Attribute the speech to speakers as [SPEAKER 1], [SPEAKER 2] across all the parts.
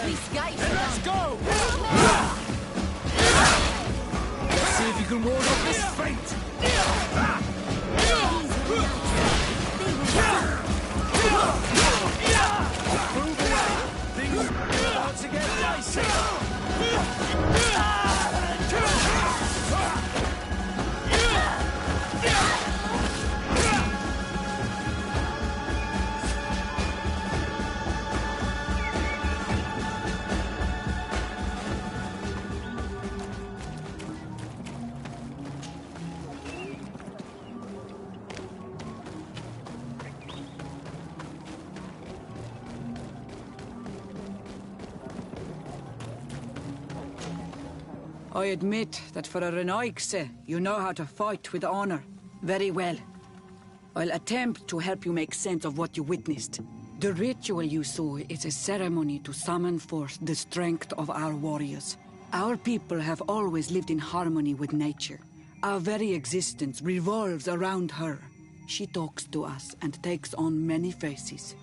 [SPEAKER 1] blade.
[SPEAKER 2] Then let's go!
[SPEAKER 1] Let's see if you can ward off this fate. Move away. Things are about to get dicey. I admit that for a Renoixe, you know how to fight with honor. Very well. I'll attempt to help you make sense of what you witnessed. The ritual you saw is a ceremony to summon forth the strength of our warriors. Our people have always lived in harmony with nature. Our very existence revolves around her. She talks to us and takes on many faces.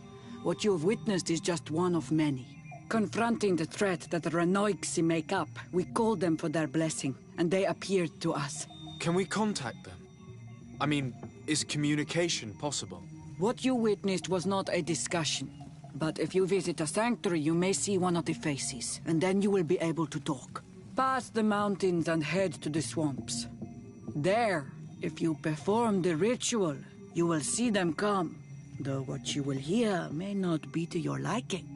[SPEAKER 1] What you have witnessed is just one of many. Confronting the threat that the Renoixe make up, we called them for their blessing, and they appeared to us.
[SPEAKER 3] Can we contact them? I mean, is communication possible?
[SPEAKER 1] What you witnessed was not a discussion. But if you visit a sanctuary, you may see one of the faces, and then you will be able to talk. Pass the mountains and head to the swamps. There, if you perform the ritual, you will see them come. Though what you will hear may not be to your liking.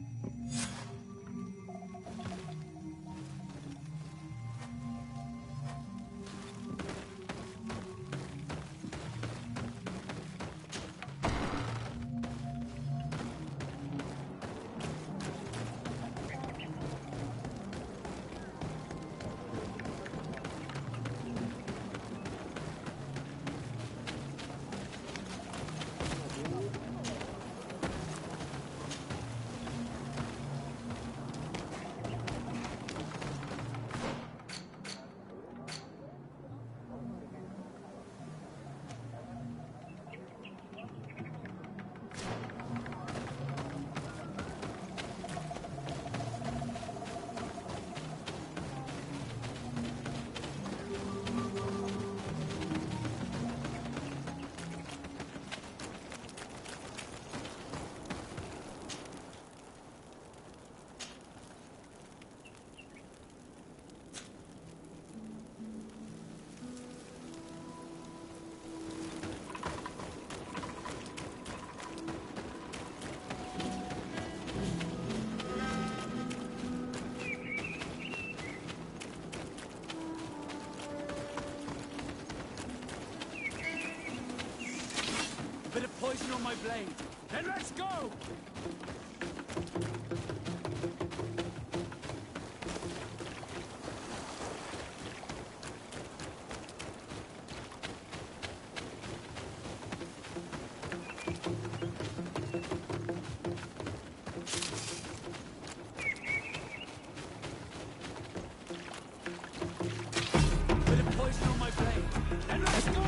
[SPEAKER 2] Bit of poison on my blade. Then let's go! Bit of poison on my blade. Then let's go!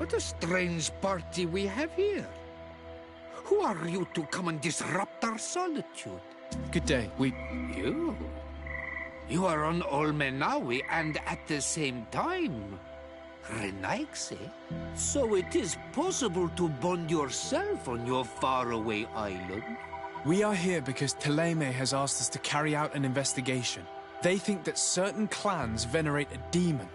[SPEAKER 4] What a strange party we have here. Who are you to come and disrupt our solitude?
[SPEAKER 3] Good day.
[SPEAKER 4] You? You are on Olmenawi and at the same time Renaigse? So it is possible to bond yourself on your faraway island?
[SPEAKER 3] We are here because Teleme has asked us to carry out an investigation. They think that certain clans venerate a demon,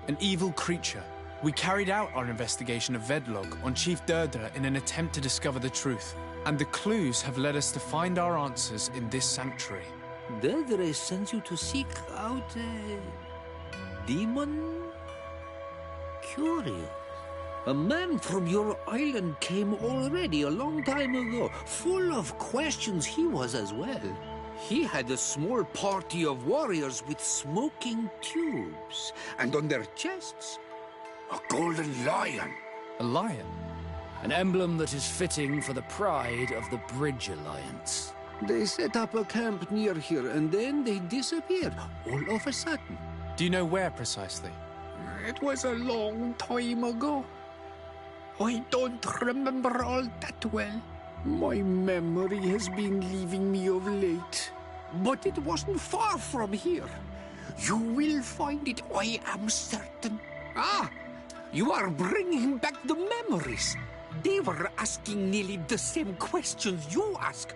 [SPEAKER 3] an evil creature. We carried out our investigation of Vedlog on Chief Durdra in an attempt to discover the truth, and the clues have led us to find our answers in this sanctuary.
[SPEAKER 4] Durdra sends you to seek out a demon? Curious. A man from your island came already a long time ago. Full of questions he was as well. He had a small party of warriors with smoking tubes, and on their chests, a golden lion.
[SPEAKER 3] A lion?
[SPEAKER 2] An emblem that is fitting for the pride of the Bridge Alliance.
[SPEAKER 4] They set up a camp near here, and then they disappeared, all of a sudden.
[SPEAKER 3] Do you know where precisely?
[SPEAKER 4] It was a long time ago. I don't remember all that well. My memory has been leaving me of late. But it wasn't far from here. You will find it, I am certain. Ah, you are bringing back the memories. They were asking nearly the same questions you ask.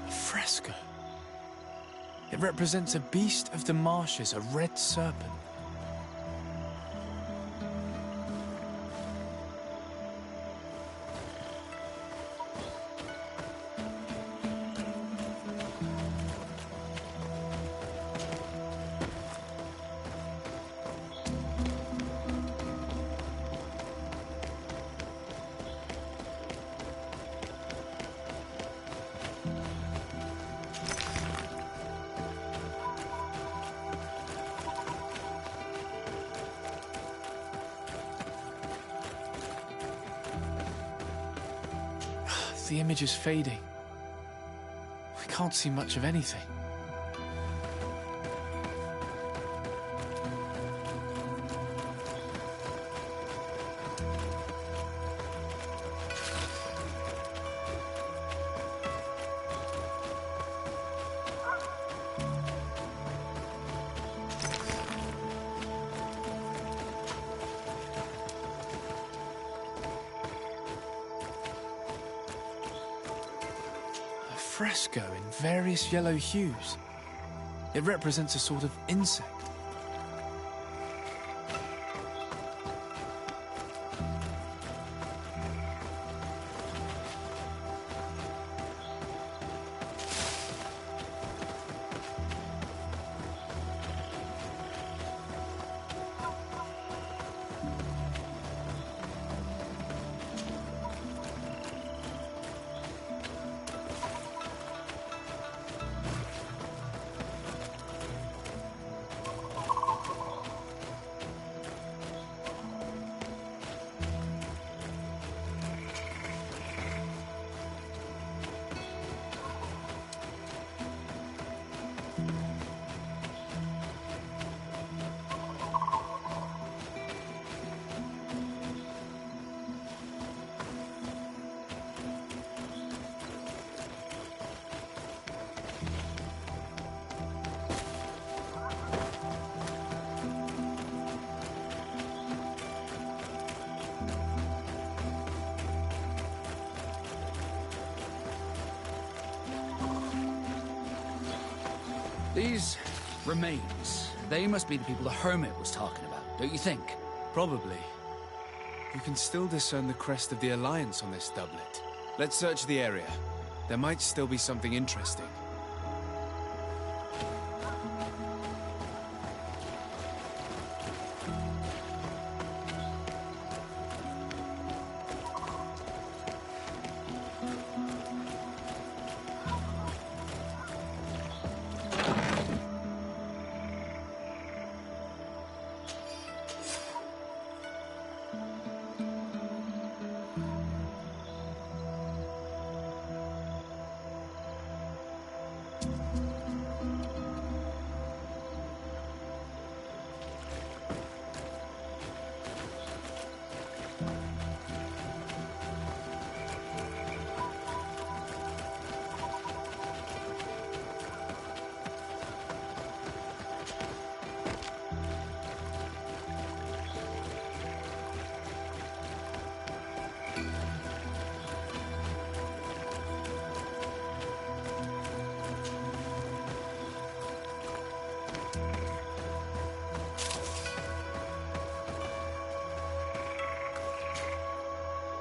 [SPEAKER 3] Fresco. It represents a beast of the marshes, a red serpent. The image is fading. We can't see much of anything. Fresco in various yellow hues. It represents a sort of insect.
[SPEAKER 2] These remains, they must be the people the Hermit was talking about, don't you think?
[SPEAKER 3] Probably. You can still discern the crest of the Alliance on this doublet. Let's search the area. There might still be something interesting.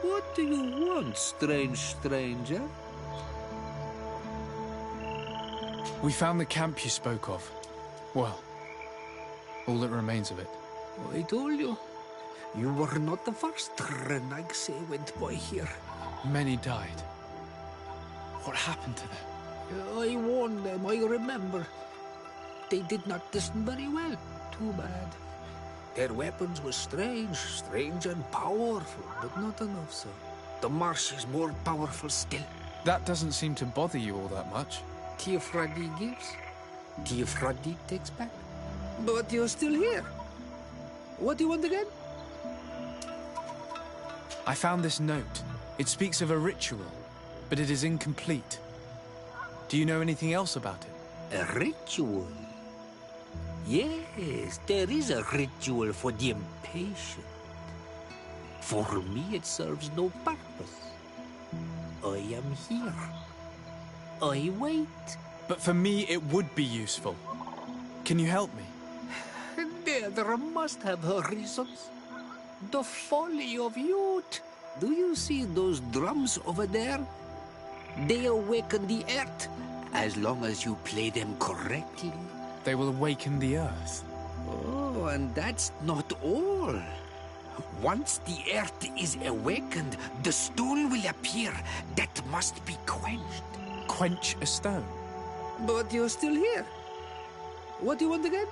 [SPEAKER 5] What do you want, strange stranger?
[SPEAKER 3] We found the camp you spoke of. Well, all that remains of it.
[SPEAKER 5] I told you. You were not the first Renaigse went by here.
[SPEAKER 3] Many died. What happened to them?
[SPEAKER 5] I warned them, I remember. They did not listen very well. Too bad. Their weapons were strange and powerful, but not enough so. The marsh is more powerful still.
[SPEAKER 3] That doesn't seem to bother you all that much.
[SPEAKER 5] Tiafradi gives, Tiafradi takes back. But you're still here. What do you want again?
[SPEAKER 3] I found this note. It speaks of a ritual, but it is incomplete. Do you know anything else about it?
[SPEAKER 5] A ritual? Yes, there is a ritual for the impatient. For me, it serves no purpose. I am here. I wait.
[SPEAKER 3] But for me, it would be useful. Can you help me?
[SPEAKER 5] There must have her reasons. The folly of youth. Do you see those drums over there? They awaken the earth, as long as you play them correctly.
[SPEAKER 3] They will awaken the earth.
[SPEAKER 5] Oh, and that's not all. Once the earth is awakened, the stone will appear that must be quenched.
[SPEAKER 3] Quench a stone?
[SPEAKER 5] But you're still here. What do you want again?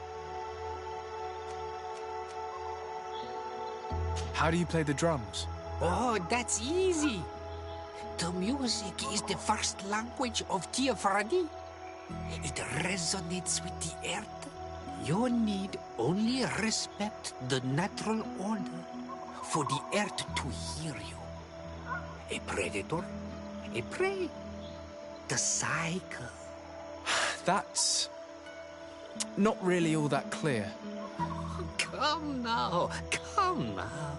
[SPEAKER 3] How do you play the drums?
[SPEAKER 5] Oh, that's easy. The music is the first language of Tiafradi. It resonates with the earth. You need only respect the natural order for the earth to hear you. A predator, a prey. The cycle.
[SPEAKER 3] That's not really all that clear.
[SPEAKER 5] Come now, come now.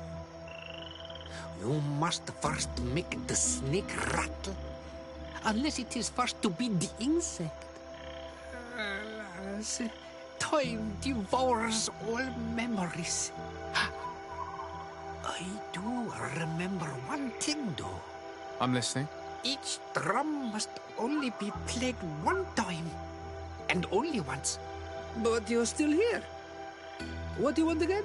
[SPEAKER 5] You must first make the snake rattle, unless it is first to beat the insect. Alas, time devours all memories. I do remember one thing, though.
[SPEAKER 3] I'm listening.
[SPEAKER 5] Each drum must only be played one time, and only once. But you're still here. What do you want again?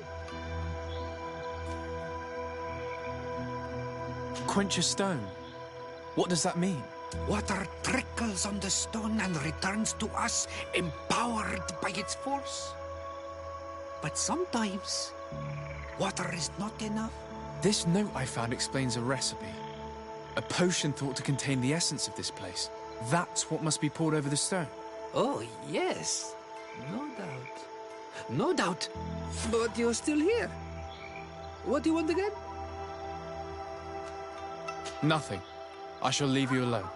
[SPEAKER 3] Quench a stone. What does that mean?
[SPEAKER 5] Water trickles on the stone and returns to us, empowered by its force. But sometimes, water is not enough.
[SPEAKER 3] This note I found explains a recipe. A potion thought to contain the essence of this place. That's what must be poured over the stone.
[SPEAKER 5] Oh, yes. No doubt. No doubt. But you're still here. What do you want again?
[SPEAKER 3] Nothing. I shall leave you alone.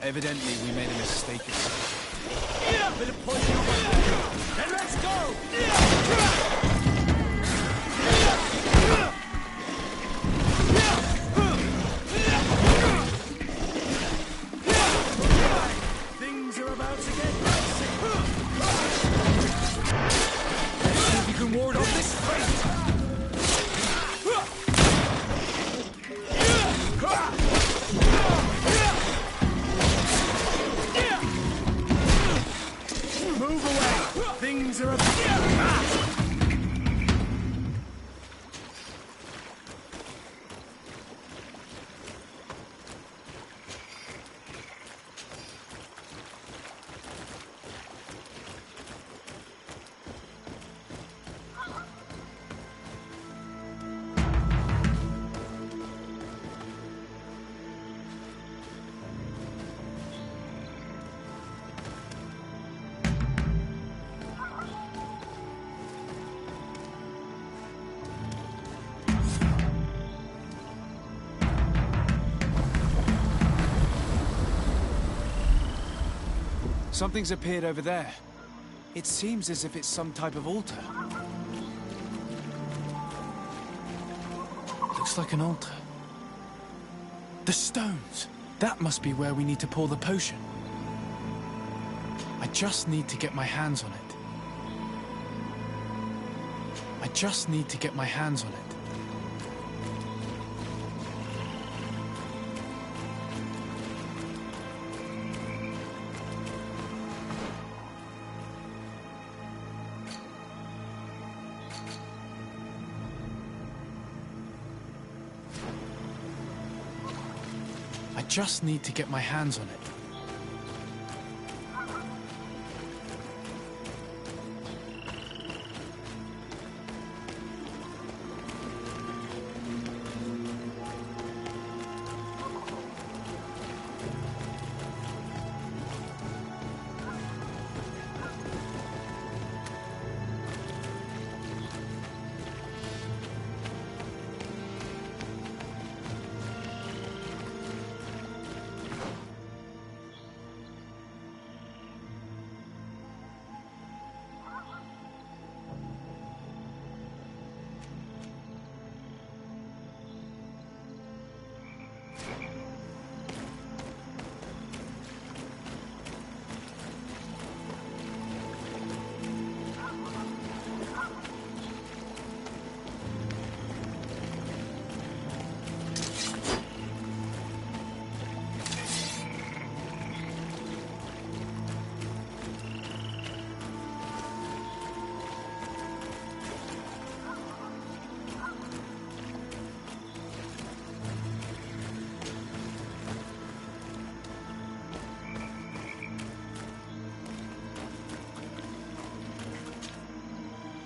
[SPEAKER 3] Evidently, we made a mistake.
[SPEAKER 2] Bit of poison on my blade. Then let's go! Things are about to get dicey. Let's see if you can ward off this fate. Move away! Things are about...
[SPEAKER 3] Something's appeared over there. It seems as if it's some type of altar. Looks like an altar. The stones! That must be where we need to pour the potion. I just need to get my hands on it. I just need to get my hands on it. I just need to get my hands on it.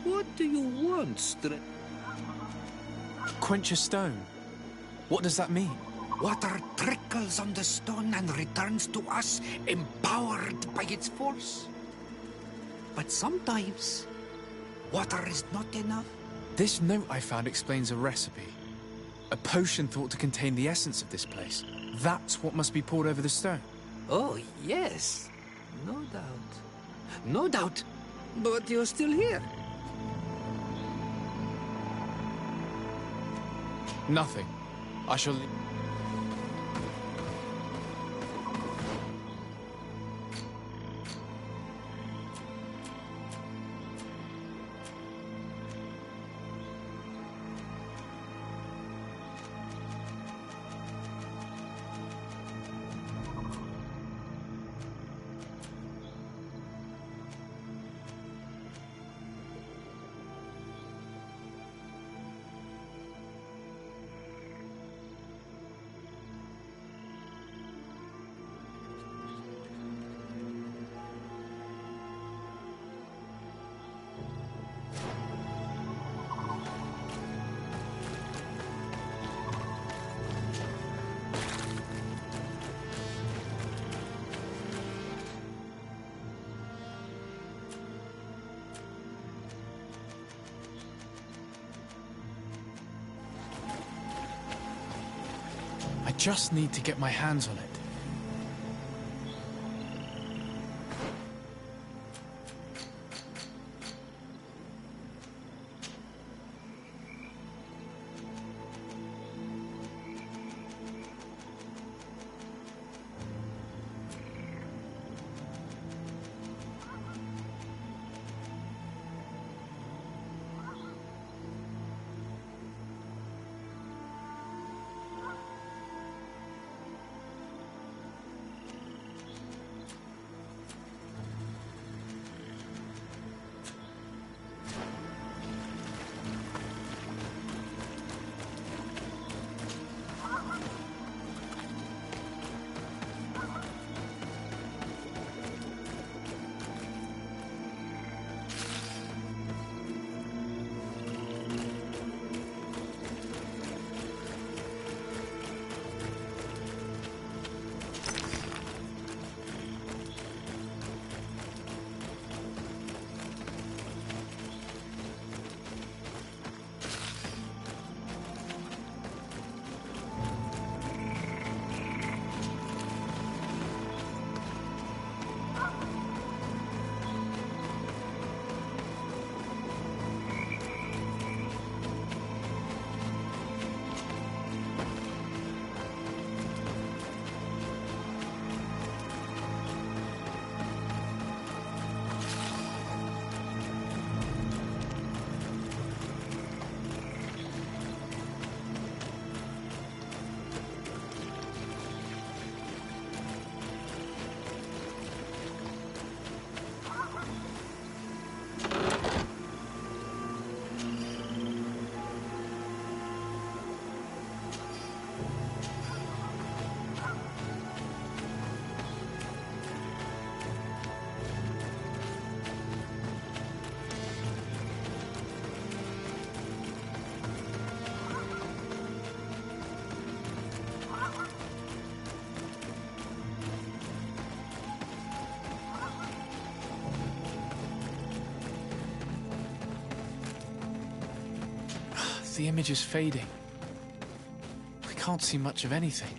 [SPEAKER 5] What do you want,
[SPEAKER 3] Quench a stone. What does that mean?
[SPEAKER 5] Water trickles on the stone and returns to us, empowered by its force. But sometimes, water is not enough.
[SPEAKER 3] This note I found explains a recipe. A potion thought to contain the essence of this place. That's what must be poured over the stone.
[SPEAKER 5] Oh, yes. No doubt. No doubt. But you're still here.
[SPEAKER 3] Nothing. I shall... I just need to get my hands on it. The image is fading. We can't see much of anything.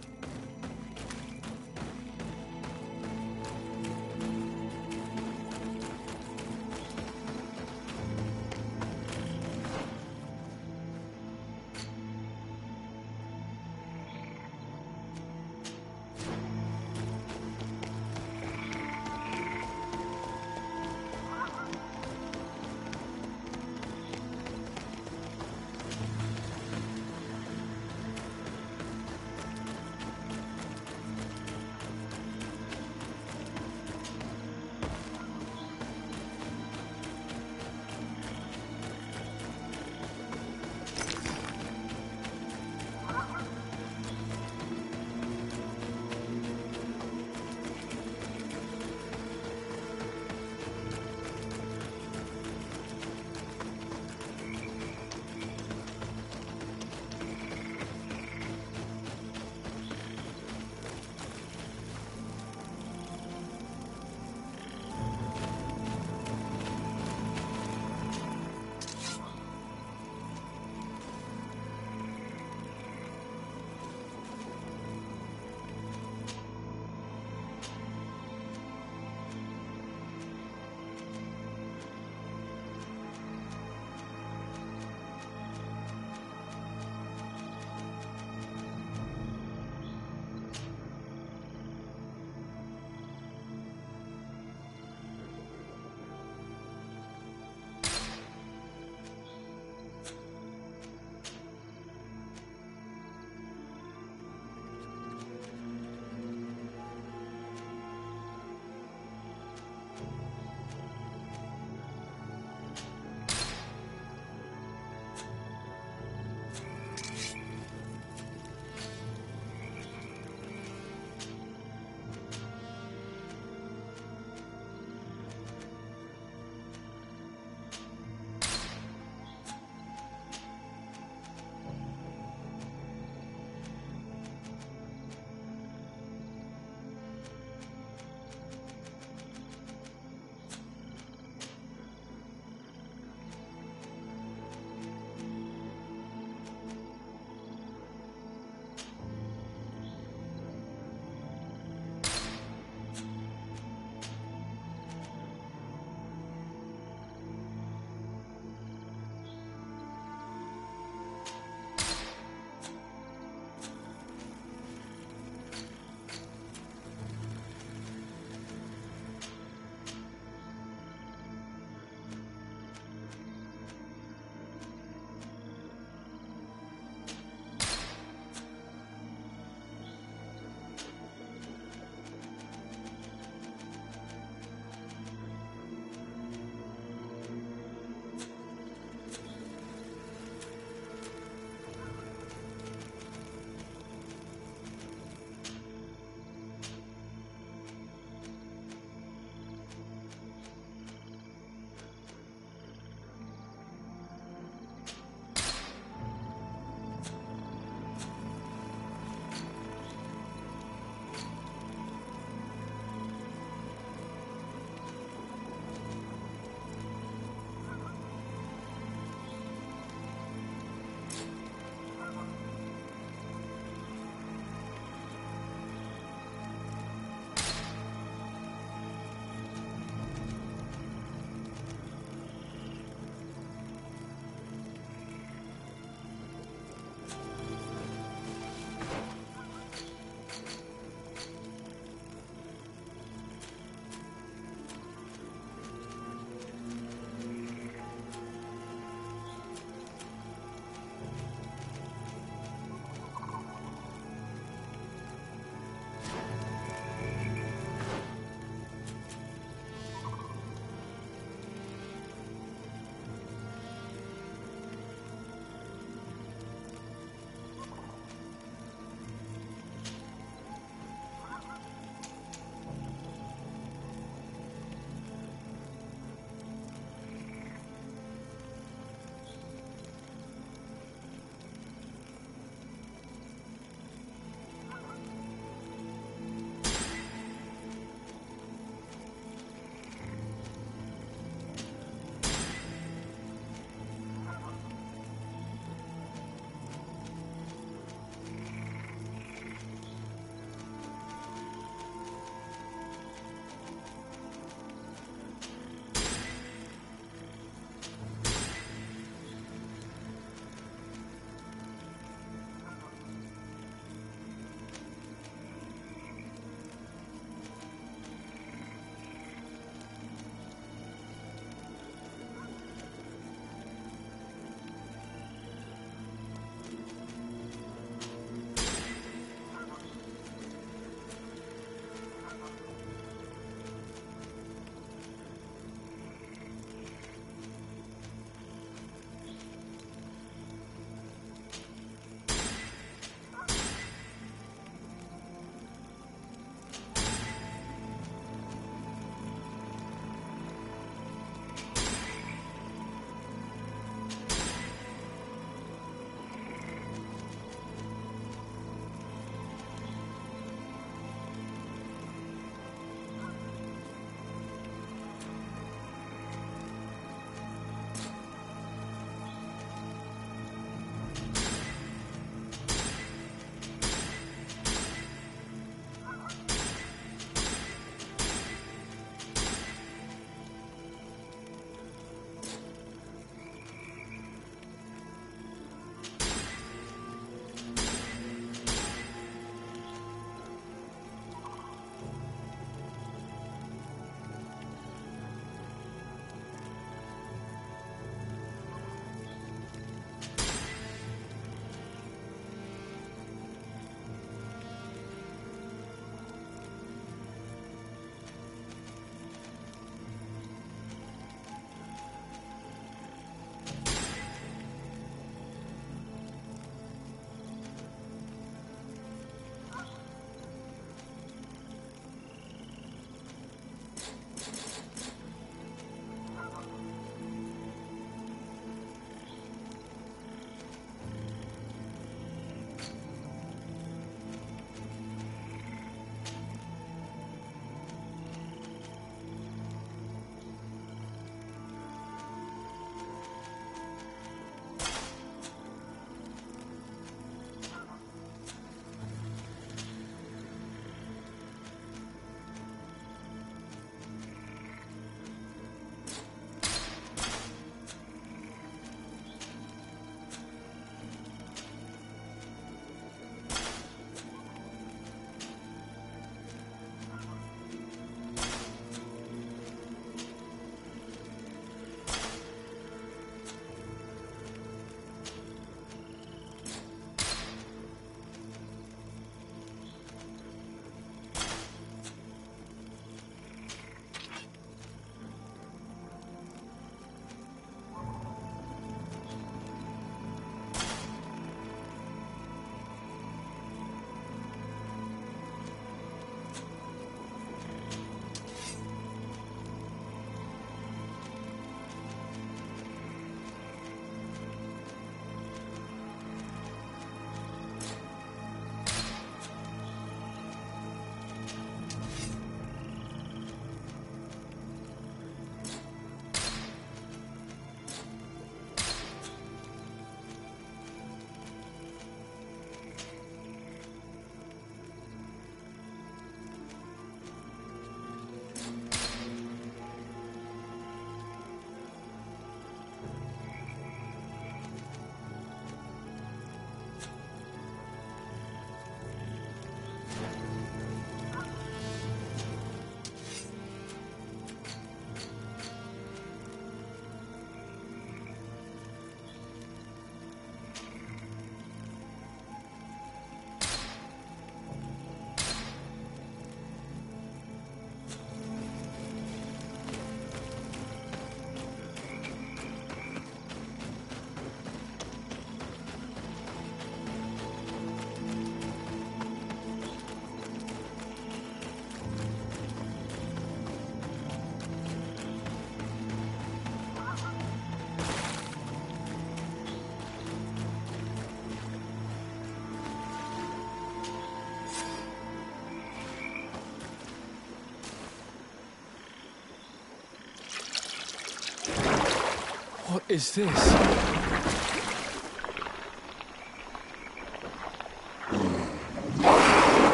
[SPEAKER 3] What is this?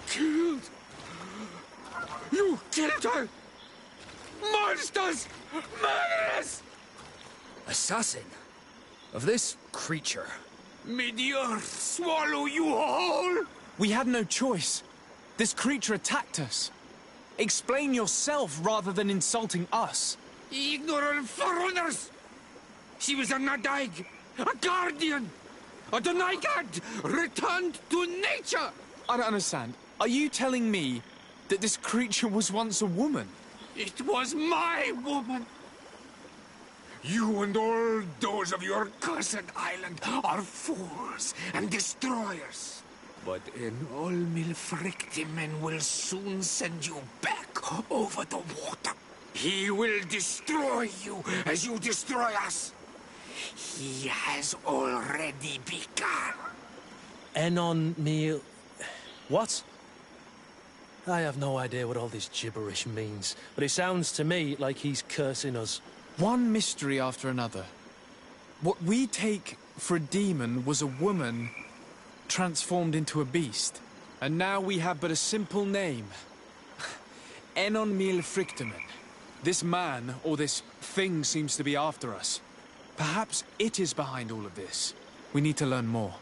[SPEAKER 4] Killed! You killed her! Monsters! Murderers!
[SPEAKER 2] Assassin of this creature.
[SPEAKER 4] May the earth swallow you whole!
[SPEAKER 3] We had no choice. This creature attacked us. Explain yourself rather than insulting us.
[SPEAKER 4] Ignorant foreigners! She was a Nadaig, a guardian, a Donaigad, returned to nature!
[SPEAKER 3] I don't understand. Are you telling me that this creature was once a woman?
[SPEAKER 4] It was my woman! You and all those of your cursed island are fools and destroyers. But an all-Milfrictiman will soon send you back over the water. He will destroy you as you destroy us. He has already begun.
[SPEAKER 6] Enon Meal... What? I have no idea what all this gibberish means, but it sounds to me like he's cursing us.
[SPEAKER 3] One mystery after another. What we take for a demon was a woman transformed into a beast. And now we have but a simple name. Enon Mil Frictamen. This man, or this thing, seems to be after us. Perhaps it is behind all of this. We need to learn more.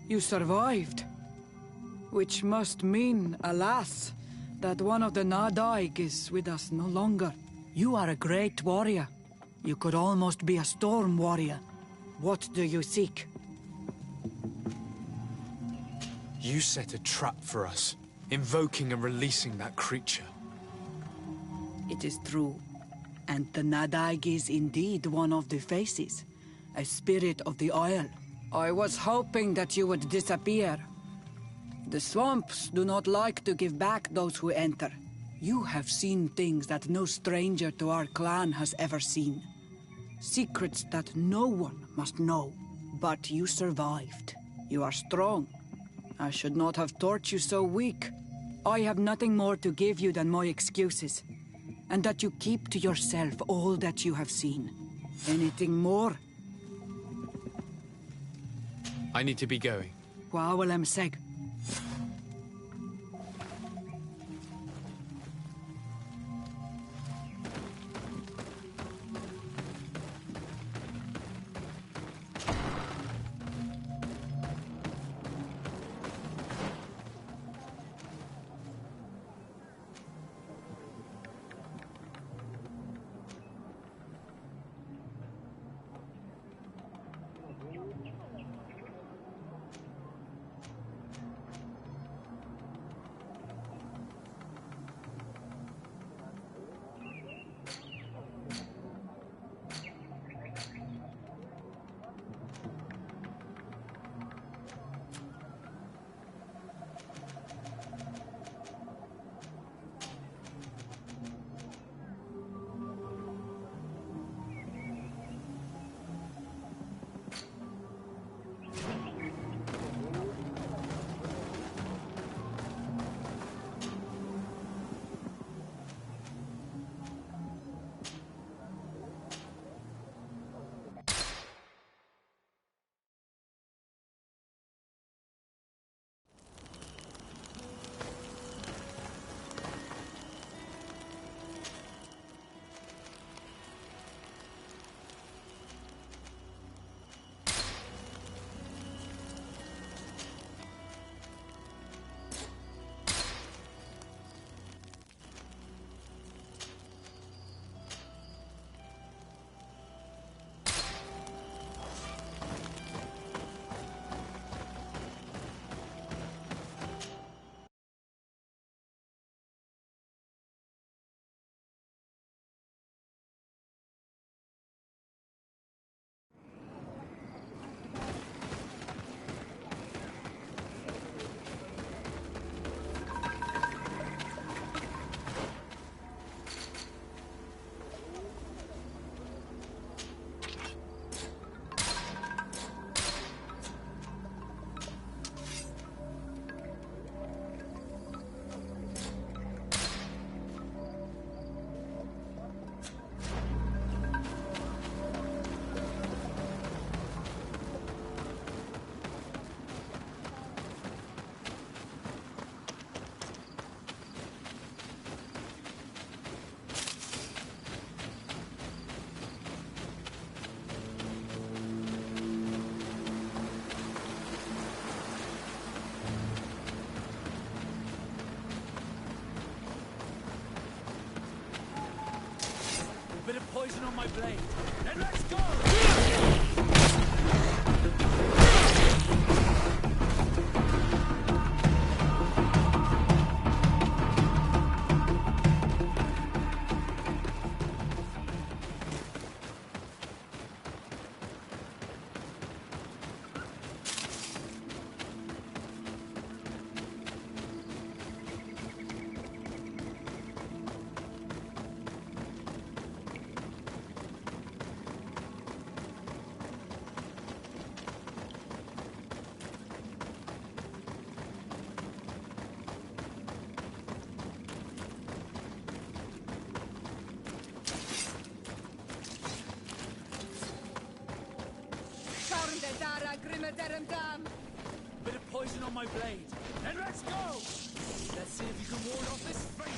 [SPEAKER 1] You survived. Which must mean, alas, that one of the Nadaig is with us no longer. You are a great warrior. You could almost be a storm warrior. What do you seek?
[SPEAKER 3] You set a trap for us, invoking and releasing that creature.
[SPEAKER 1] It is true. And the Nadaig is indeed one of the faces. A spirit of the Isle. I was hoping that you would disappear. The swamps do not like to give back those who enter. You have seen things that no stranger to our clan has ever seen. Secrets that no one must know. But you survived. You are strong. I should not have thought you so weak. I have nothing more to give you than my excuses. And that you keep to yourself all that you have seen. Anything more?
[SPEAKER 3] I need to be going.
[SPEAKER 1] Wawalem seg.
[SPEAKER 2] Bit of poison on my blade. Then let's go! Bit of poison on my blade. Then let's go! Let's see if you can ward off this fate.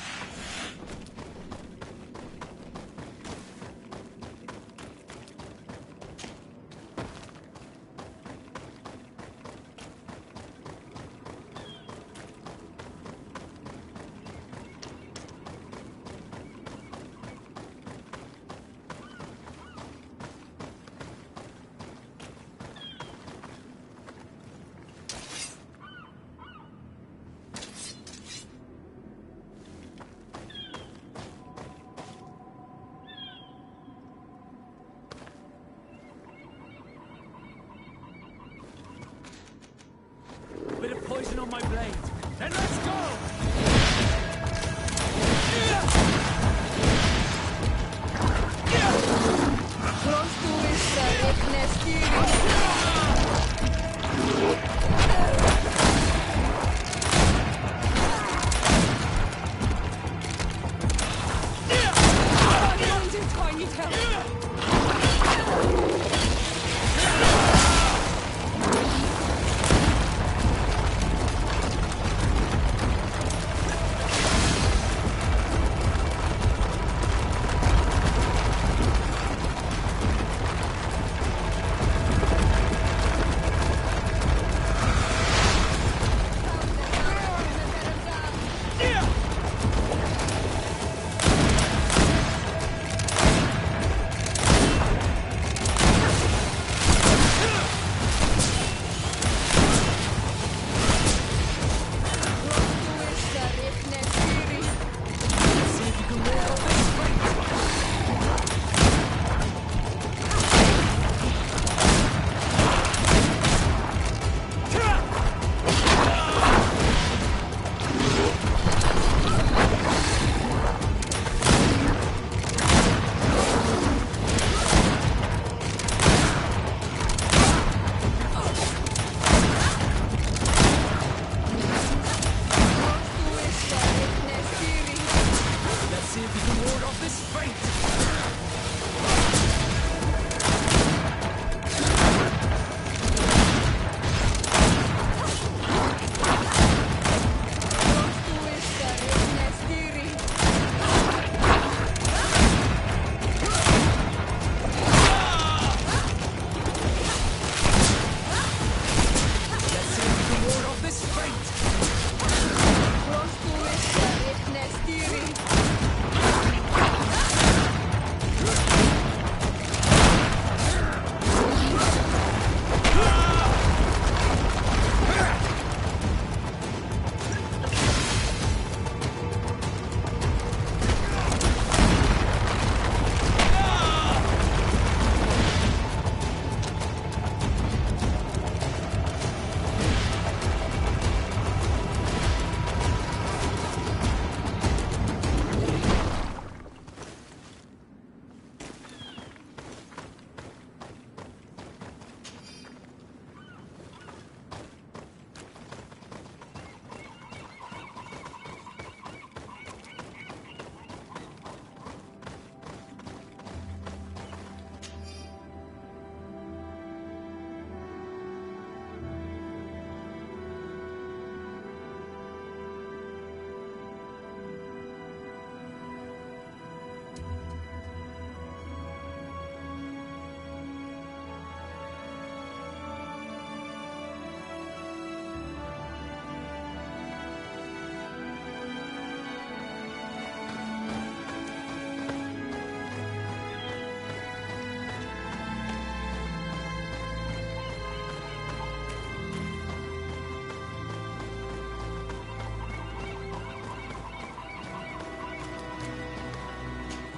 [SPEAKER 2] poison on my blade. Then let's go!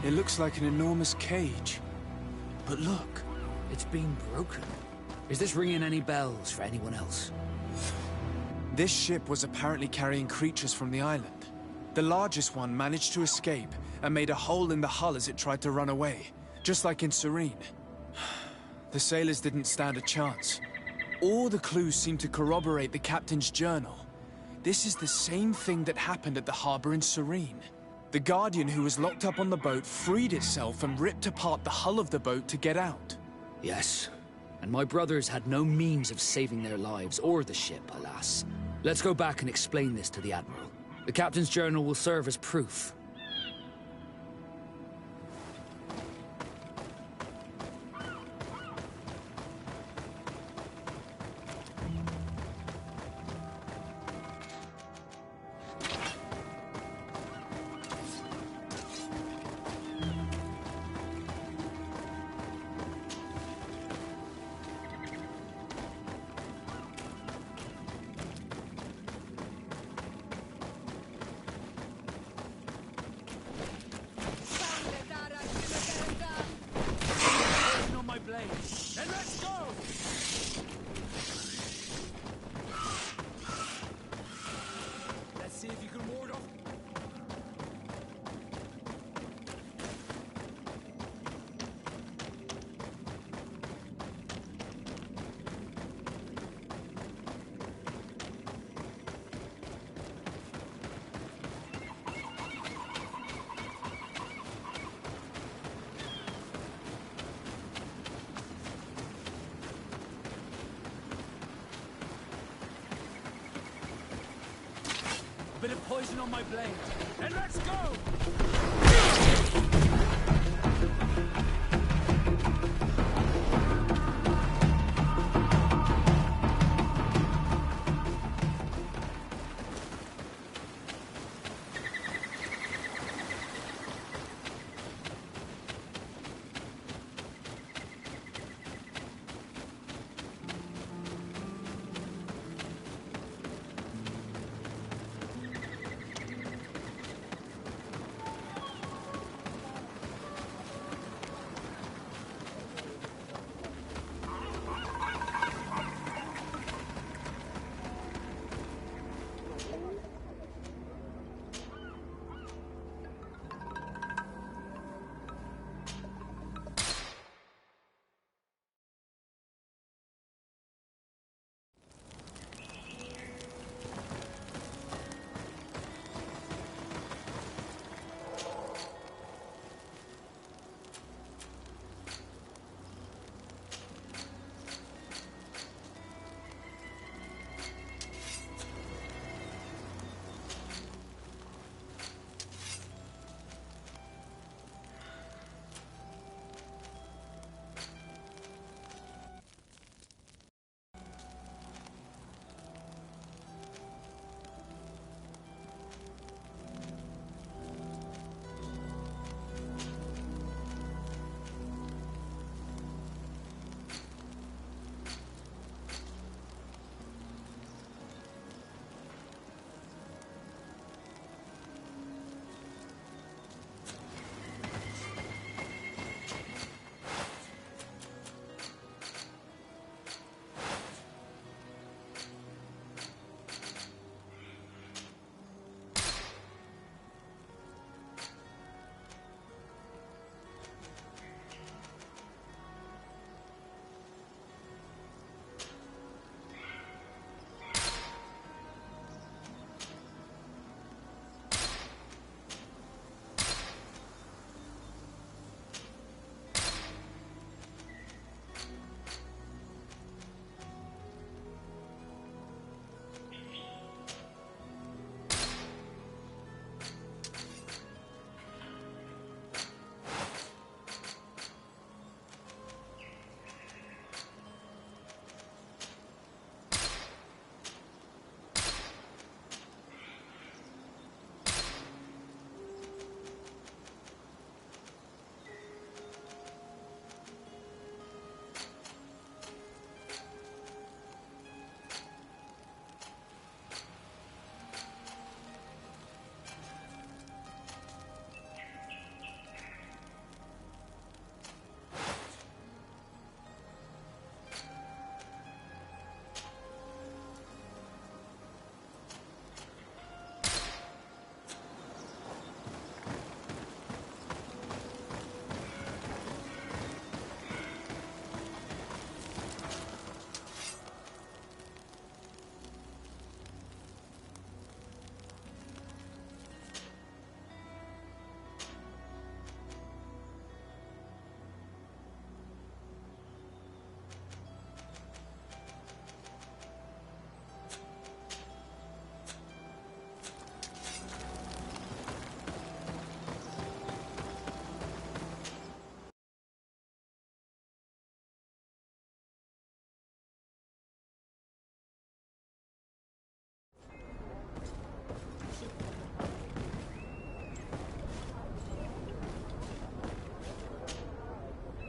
[SPEAKER 3] It looks like an enormous cage. But look.
[SPEAKER 2] It's been broken. Is this ringing any bells for anyone else?
[SPEAKER 3] This ship was apparently carrying creatures from the island. The largest one managed to escape and made a hole in the hull as it tried to run away, just like in Serene. The sailors didn't stand a chance. All the clues seem to corroborate the captain's journal. This is the same thing that happened at the harbor in Serene. The Guardian who was locked up on the boat freed itself and ripped apart the hull of the boat to get out.
[SPEAKER 2] Yes. And my brothers had no means of saving their lives or the ship, alas. Let's go back and explain this to the Admiral. The captain's journal will serve as proof.
[SPEAKER 3] bit of poison on my blade. And let's go!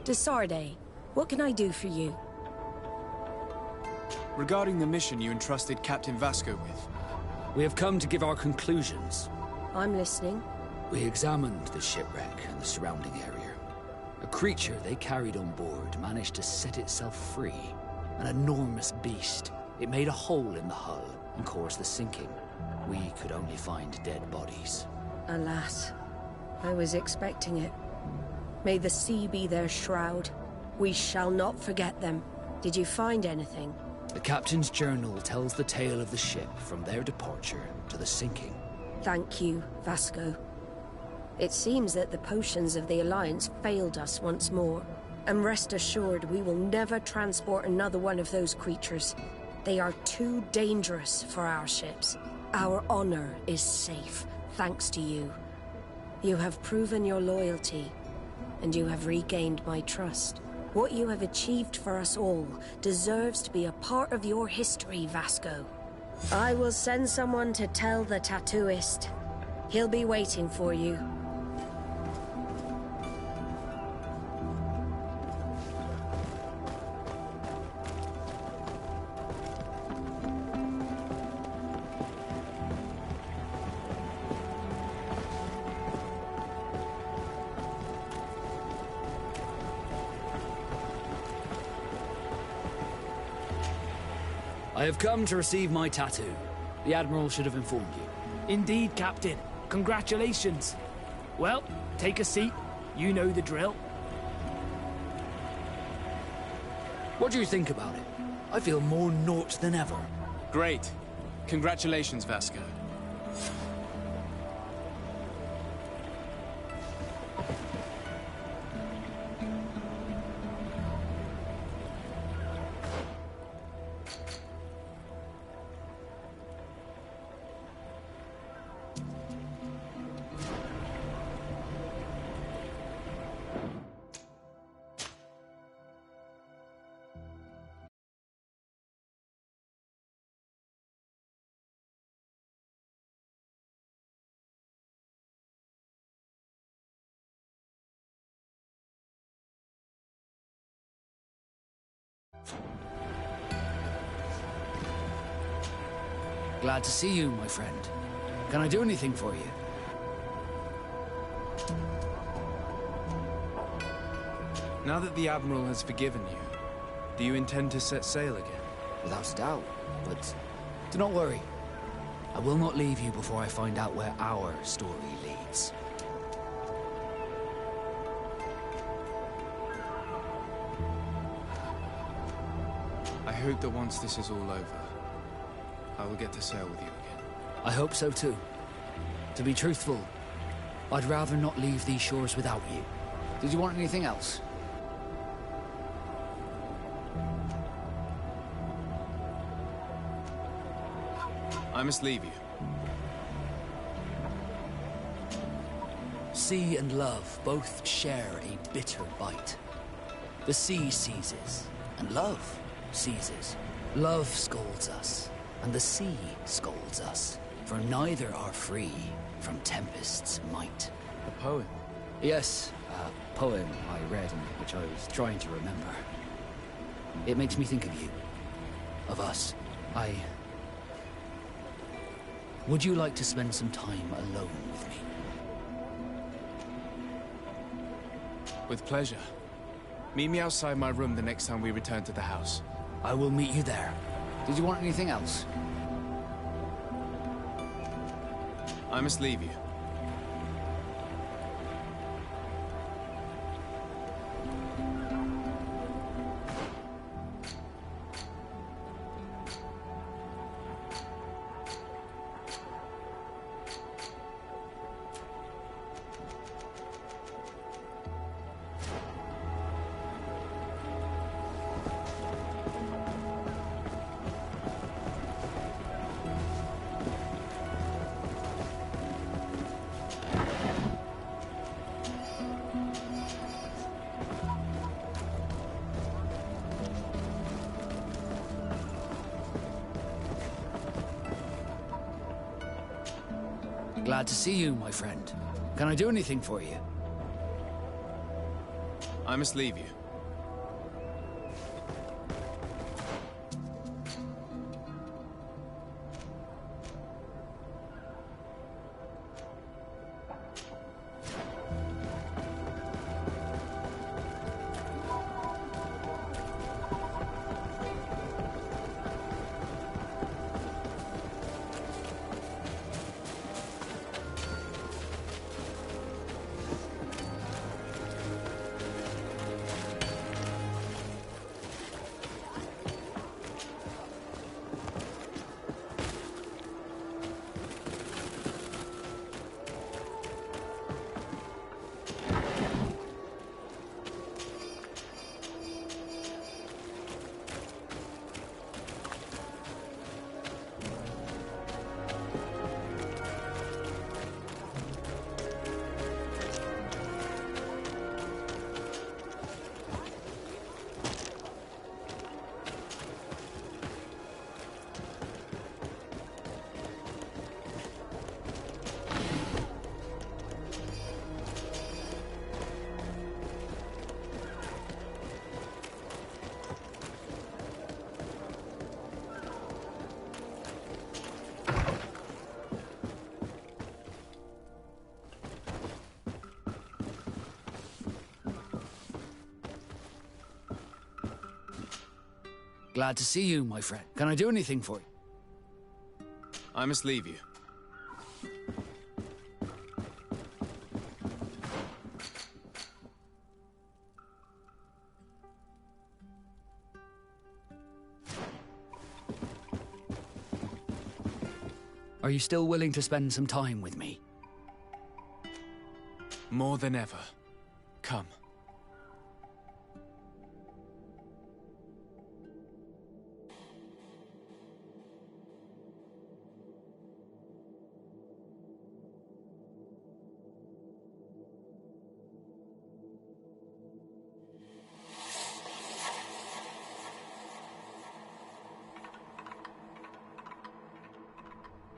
[SPEAKER 7] Desarde, what can I do for you?
[SPEAKER 3] Regarding the mission you entrusted Captain Vasco with,
[SPEAKER 2] We have come to give our conclusions.
[SPEAKER 7] I'm listening.
[SPEAKER 2] We examined the shipwreck and the surrounding area. A creature they carried on board managed to set itself free. An enormous beast. It made a hole in the hull and caused the sinking. We could only find dead bodies.
[SPEAKER 7] Alas, I was expecting it. May the sea be their shroud. We shall not forget them. Did you find anything?
[SPEAKER 2] The captain's journal tells the tale of the ship from their departure to the sinking.
[SPEAKER 7] Thank you, Vasco. It seems that the potions of the Alliance failed us once more. And rest assured, we will never transport another one of those creatures. They are too dangerous for our ships. Our honor is safe, thanks to you. You have proven your loyalty, and you have regained my trust. What you have achieved for us all deserves to be a part of your history, Vasco. I will send someone to tell the tattooist. He'll be waiting for you.
[SPEAKER 2] I have come to receive my tattoo. The Admiral should have informed you.
[SPEAKER 8] Indeed, Captain. Congratulations. Well, take a seat. You know the drill.
[SPEAKER 2] What do you think about it? I feel more Nort than ever.
[SPEAKER 3] Great. Congratulations, Vasco.
[SPEAKER 2] Glad to see you, my friend. Can I do anything for you?
[SPEAKER 3] Now that the Admiral has forgiven you, do you intend to set sail again?
[SPEAKER 2] Without a doubt, but do not worry. I will not leave you before I find out where our story leads.
[SPEAKER 3] I hope that once this is all over, I will get to sail with you again.
[SPEAKER 2] I hope so too. To be truthful, I'd rather not leave these shores without you. Did you want anything else?
[SPEAKER 3] I must leave you.
[SPEAKER 2] Sea and love both share a bitter bite. The sea seizes, and love seizes. Love scolds us, and the sea scolds us, for neither are free from tempest's might.
[SPEAKER 3] A poem?
[SPEAKER 2] Yes, a poem I read and which I was trying to remember. It makes me think of you. Of us. Would you like to spend some time alone with me?
[SPEAKER 3] With pleasure. Meet me outside my room the next time we return to the house.
[SPEAKER 2] I will meet you there. Did you want anything else?
[SPEAKER 3] I must leave you.
[SPEAKER 2] Glad to see you, my friend. Can I do anything for you?
[SPEAKER 3] I must leave you.
[SPEAKER 2] Glad to see you, my friend. Can I do anything for you?
[SPEAKER 3] I must leave you.
[SPEAKER 2] Are you still willing to spend some time with me?
[SPEAKER 3] More than ever. Come.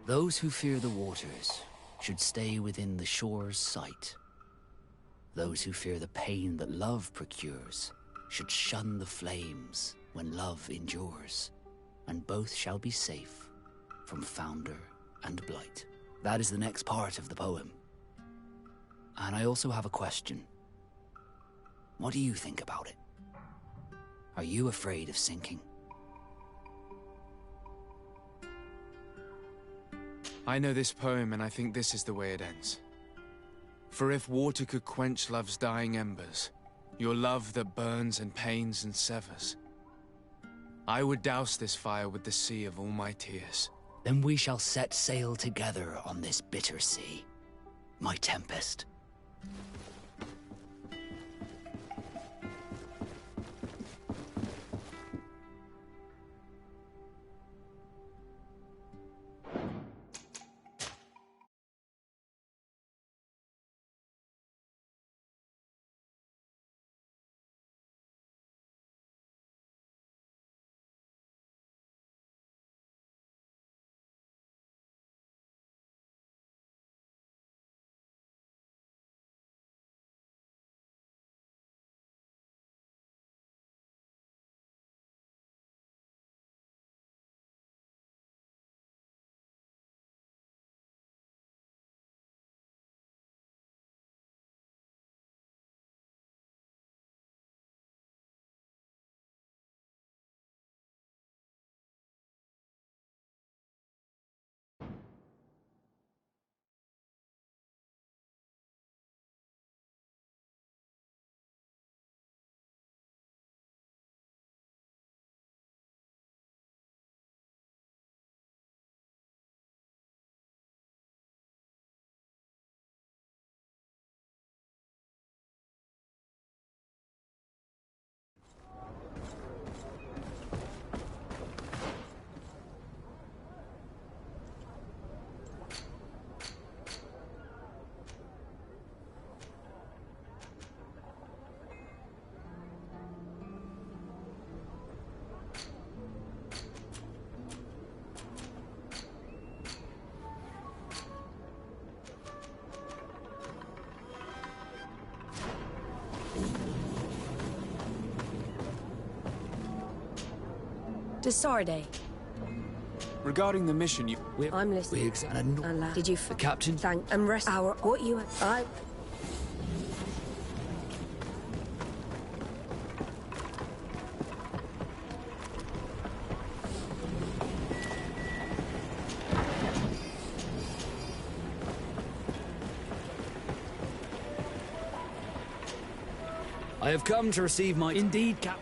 [SPEAKER 2] Those who fear the waters should stay within the shore's sight. Those who fear the pain that love procures should shun the flames when love endures, and both shall be safe from founder and blight. That is the next part of the poem. And I also have a question. What do you think about it? Are you afraid of sinking?
[SPEAKER 3] I know this poem, and I think this is the way it ends. For if water could quench love's dying embers, your love that burns and pains and severs, I would douse this fire with the sea of all my tears.
[SPEAKER 2] Then we shall set sail together on this bitter sea, my tempest.
[SPEAKER 7] Desarde.
[SPEAKER 3] Regarding the mission you...
[SPEAKER 7] I'm listening. Did you...
[SPEAKER 2] The captain...
[SPEAKER 7] Thank... And rest... Our... What you... I...
[SPEAKER 2] I have come to receive my...
[SPEAKER 8] Indeed, Cap.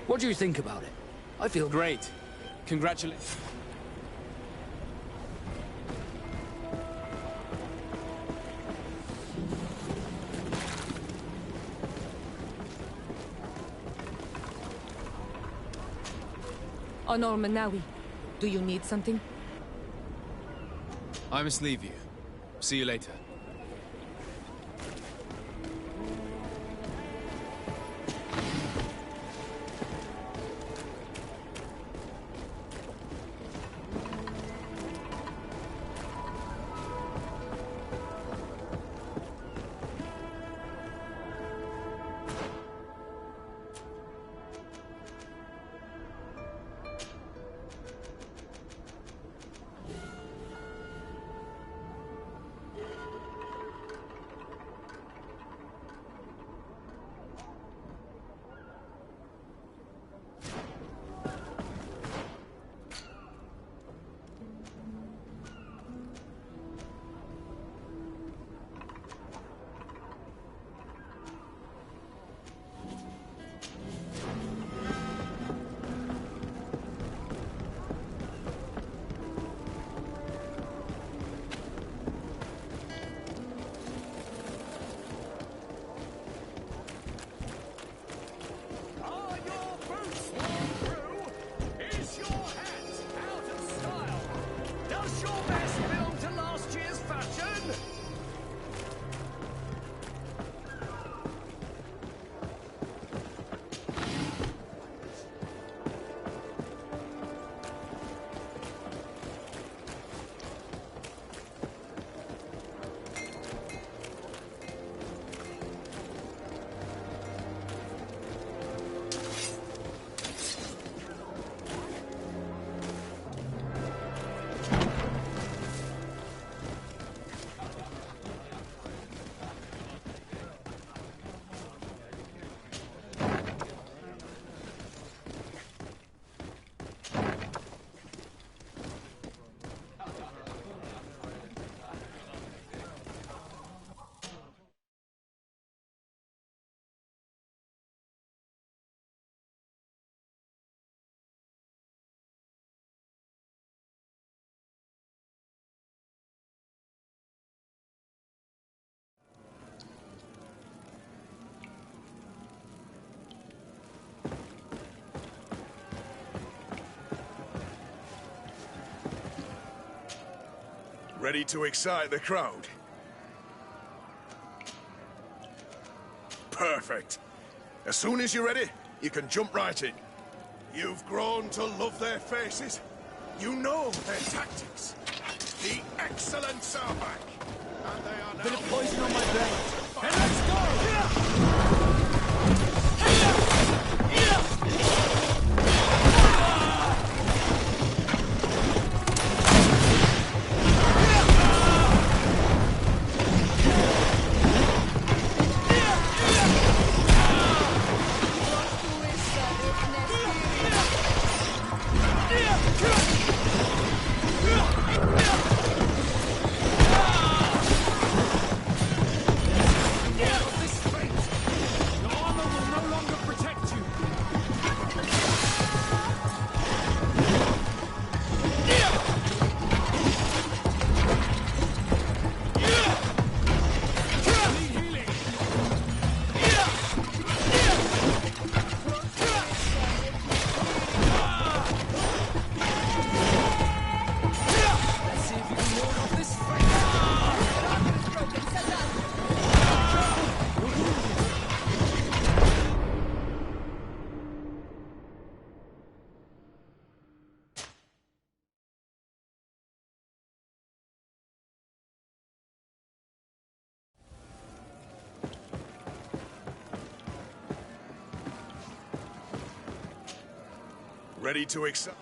[SPEAKER 2] What do you think about it? I feel...
[SPEAKER 3] Great. Congratulations.
[SPEAKER 9] Honor Manawi, do you need something?
[SPEAKER 3] I must leave you. See you later.
[SPEAKER 10] Ready to excite the crowd? Perfect. As soon as you're ready, you can jump right in. You've grown to love their faces. You know their tactics. The excellence are back. And they are now...
[SPEAKER 8] Bit of poison on my blade. And let's go!
[SPEAKER 10] Ready to excite?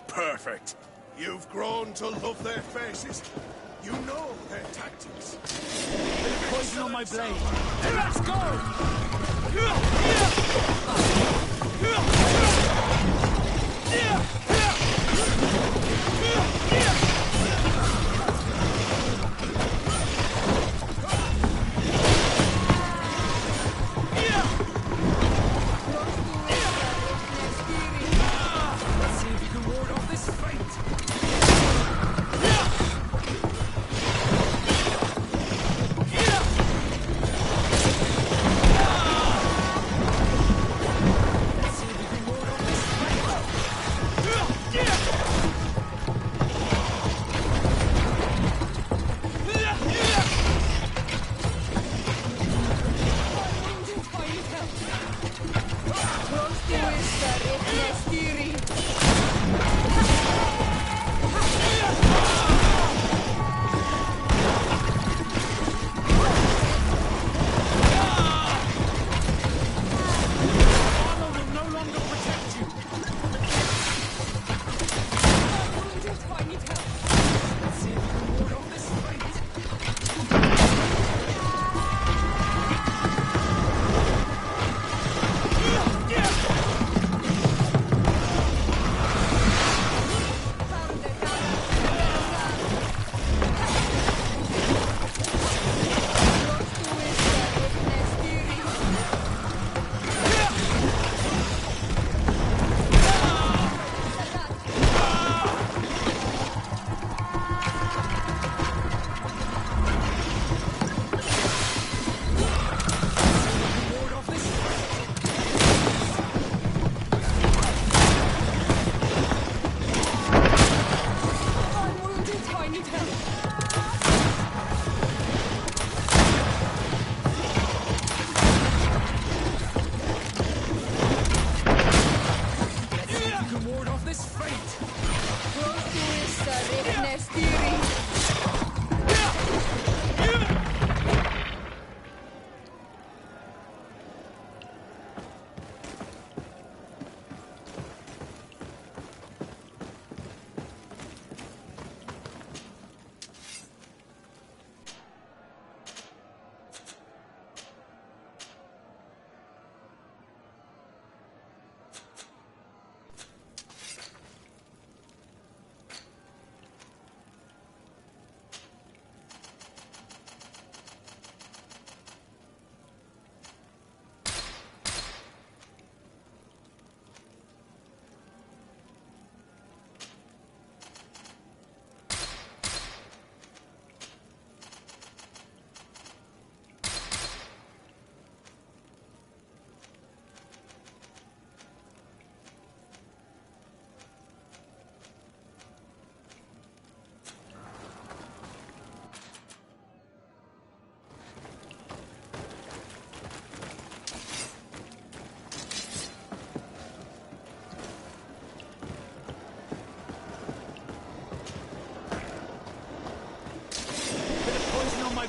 [SPEAKER 10] Perfect. You've grown to love their faces. You know their tactics.
[SPEAKER 8] Bit of poison on my blade. And let's go!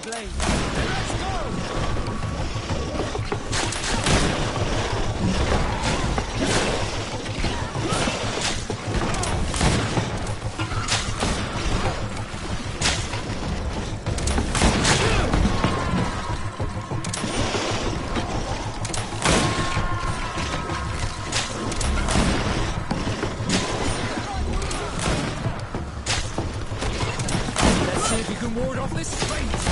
[SPEAKER 8] blade.
[SPEAKER 3] Let's go!
[SPEAKER 8] Let's see if you can ward off this fate.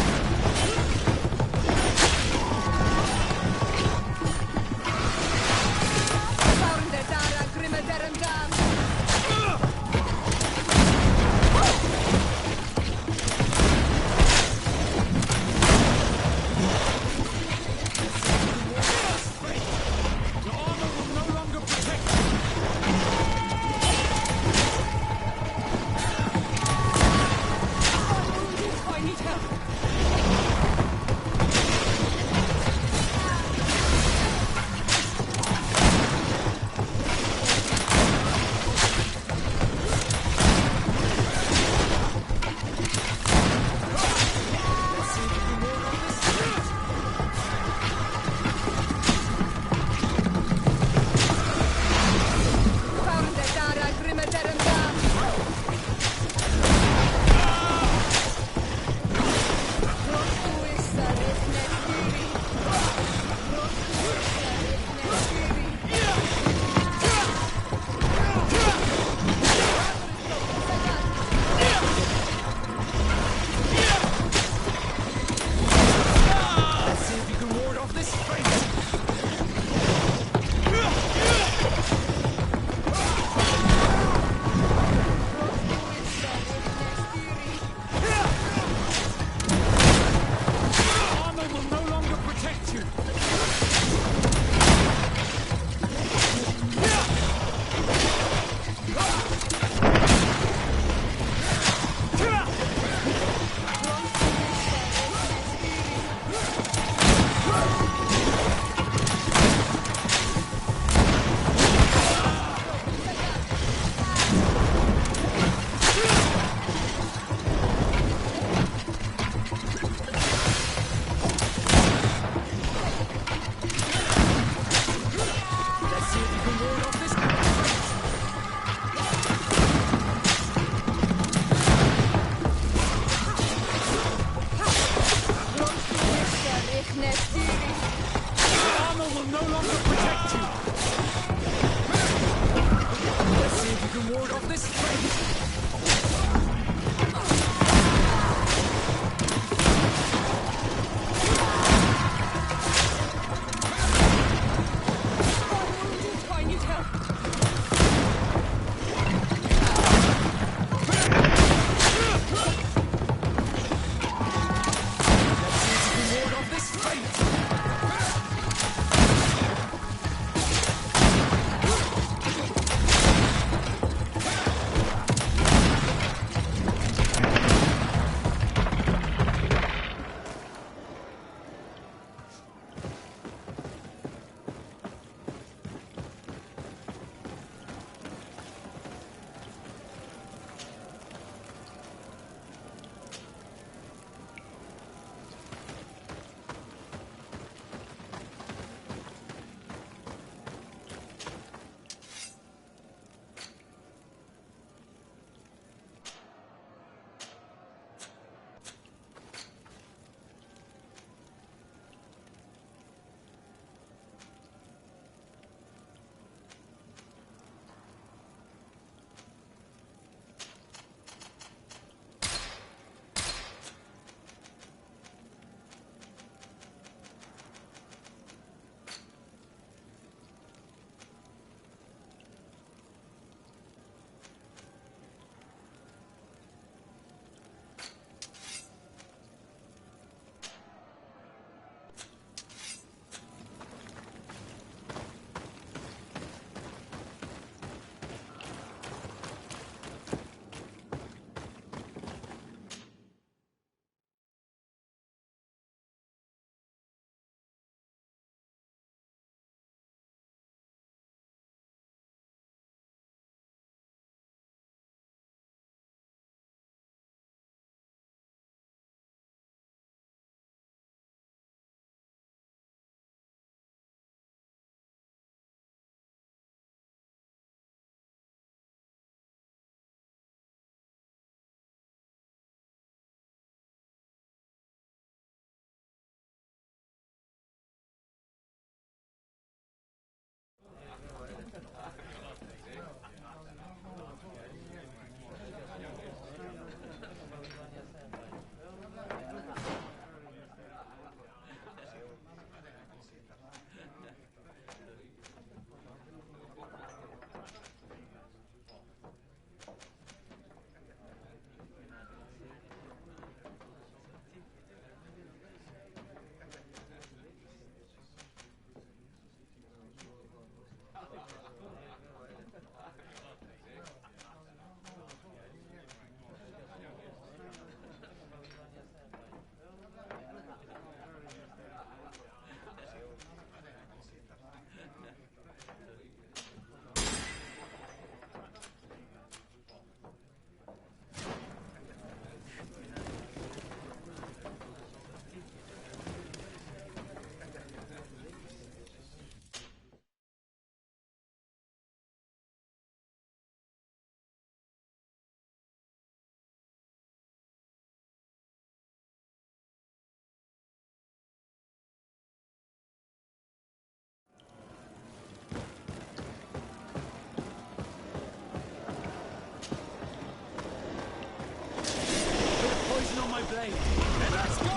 [SPEAKER 8] blade, and let's go!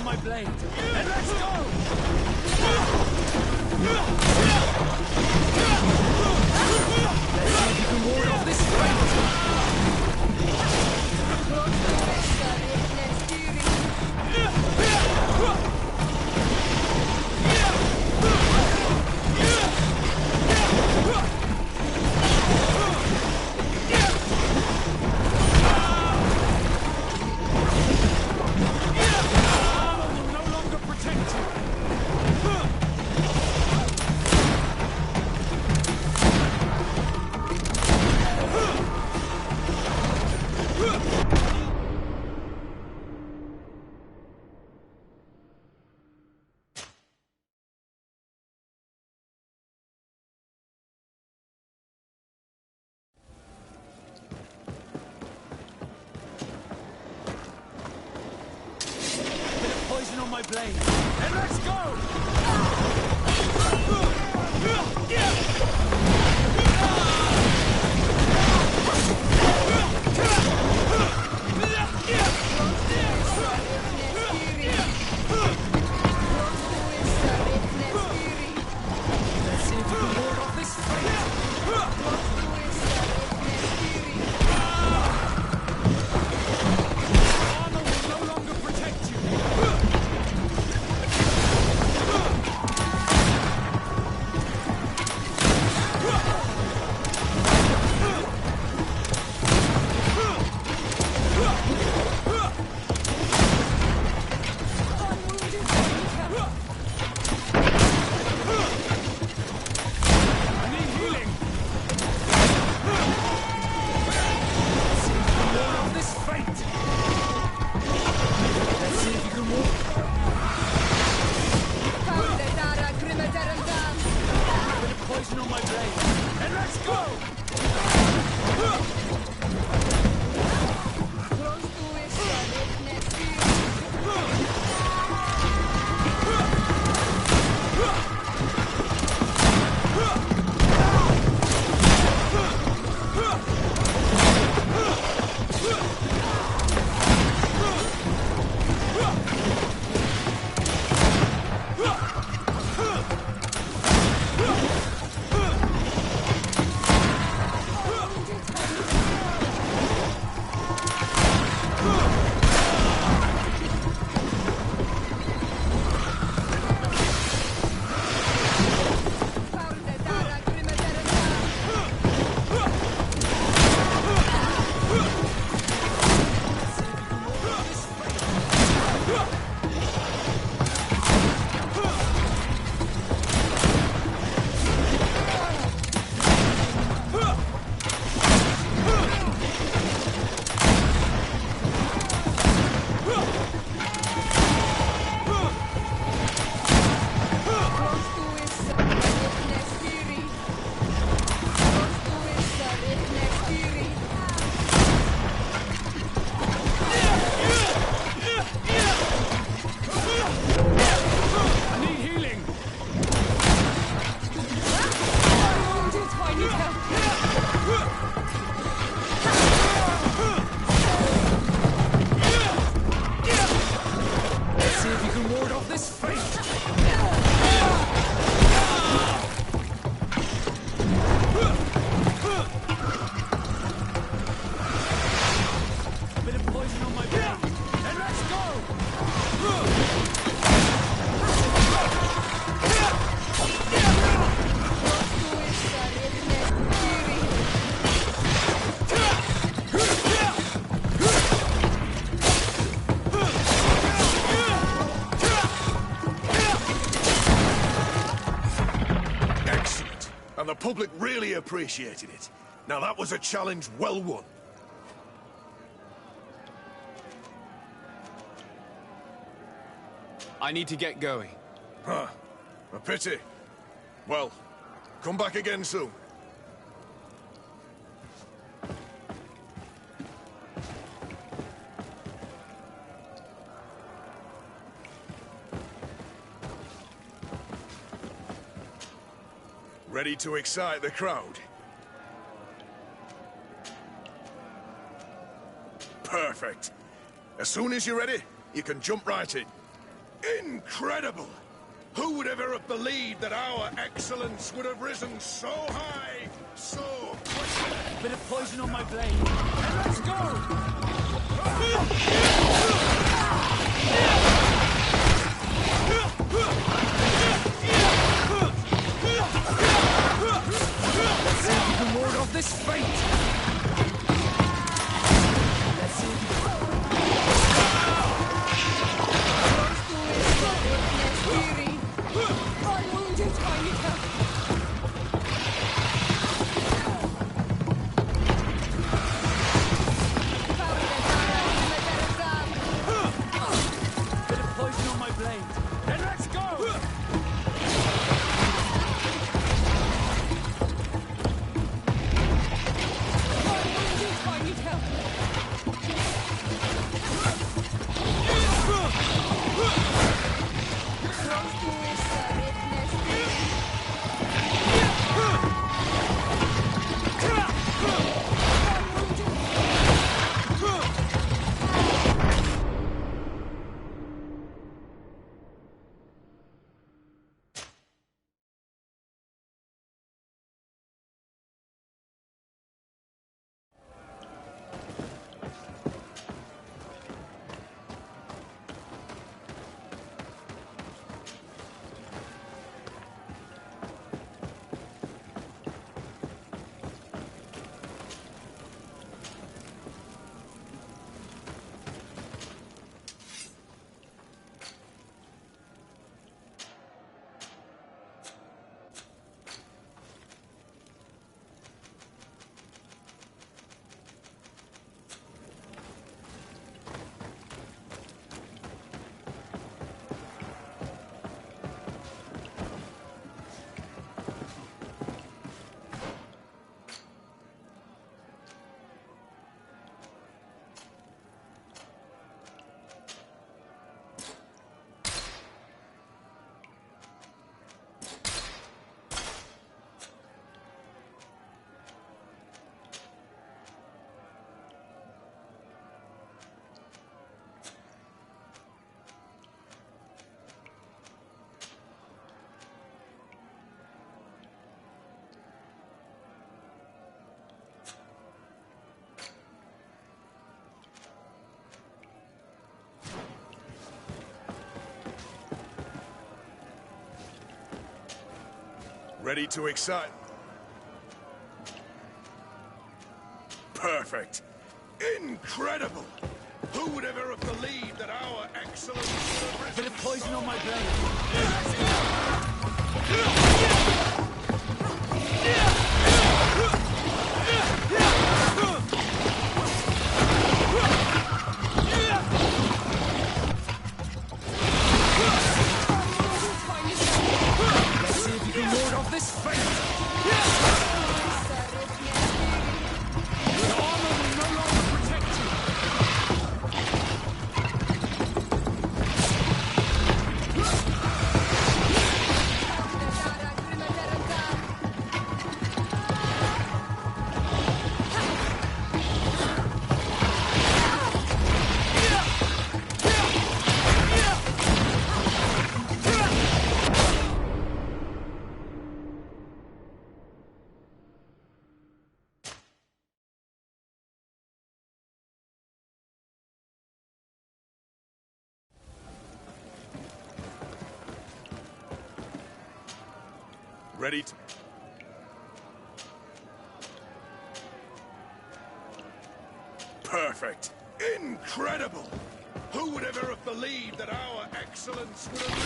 [SPEAKER 8] My blade, and let's go! Let's see if you can ward off this on my blade, and let's go! Let's see if you can ward off this armor will no longer protect you. Poison on my blade, and let's go!
[SPEAKER 10] public really appreciated it. Now that was a challenge well won.
[SPEAKER 3] I need to get going.
[SPEAKER 10] Huh. A pity. Well, come back again soon. Ready to excite the crowd? Perfect. As soon as you're ready, you can jump right in. Incredible! Who would ever have believed that our excellence would have risen so high, so quickly?
[SPEAKER 8] Bit of poison on my blade. Let's go! Let's see if you can ward off this fate! Let's see if you can... Bit of poison on my blade. Then let's go! I need help.
[SPEAKER 10] Ready to excite? Perfect. Incredible! Who would ever have believed that our excellence would have risen?
[SPEAKER 8] Bit of poison on my blade. Let's see if you can ward off this fate. The armor will no longer protect you.
[SPEAKER 10] Ready to... Perfect. Incredible! Who would ever have believed that our excellence would have...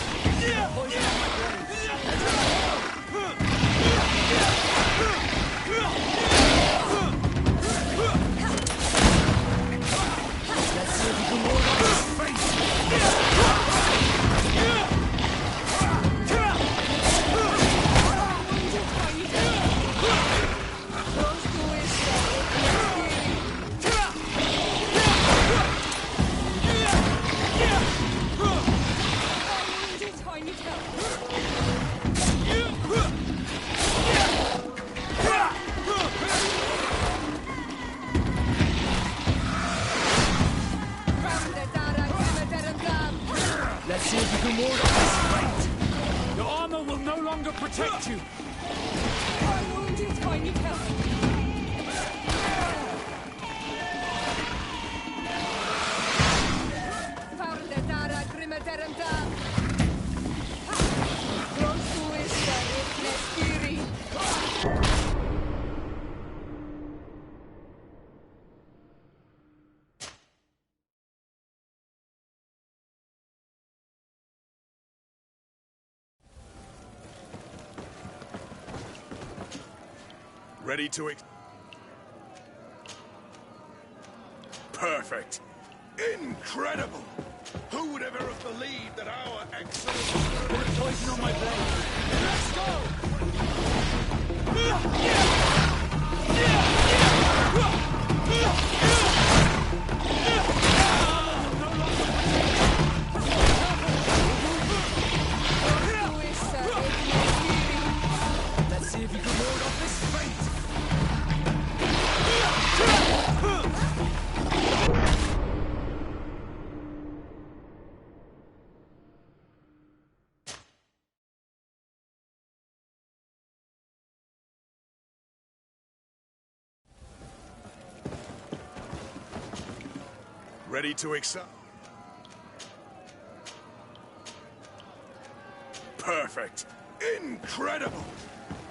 [SPEAKER 8] Let's see if you can ward off this fate. Your armor will no longer protect you.
[SPEAKER 9] I'm wounded, I need help.
[SPEAKER 10] Ready to Perfect. Incredible! Who would ever have believed that our excellence...
[SPEAKER 8] Bit of poison on my blade. Let's go! Let's see if you can ward off this fate.
[SPEAKER 10] Ready to excel? Perfect. Incredible!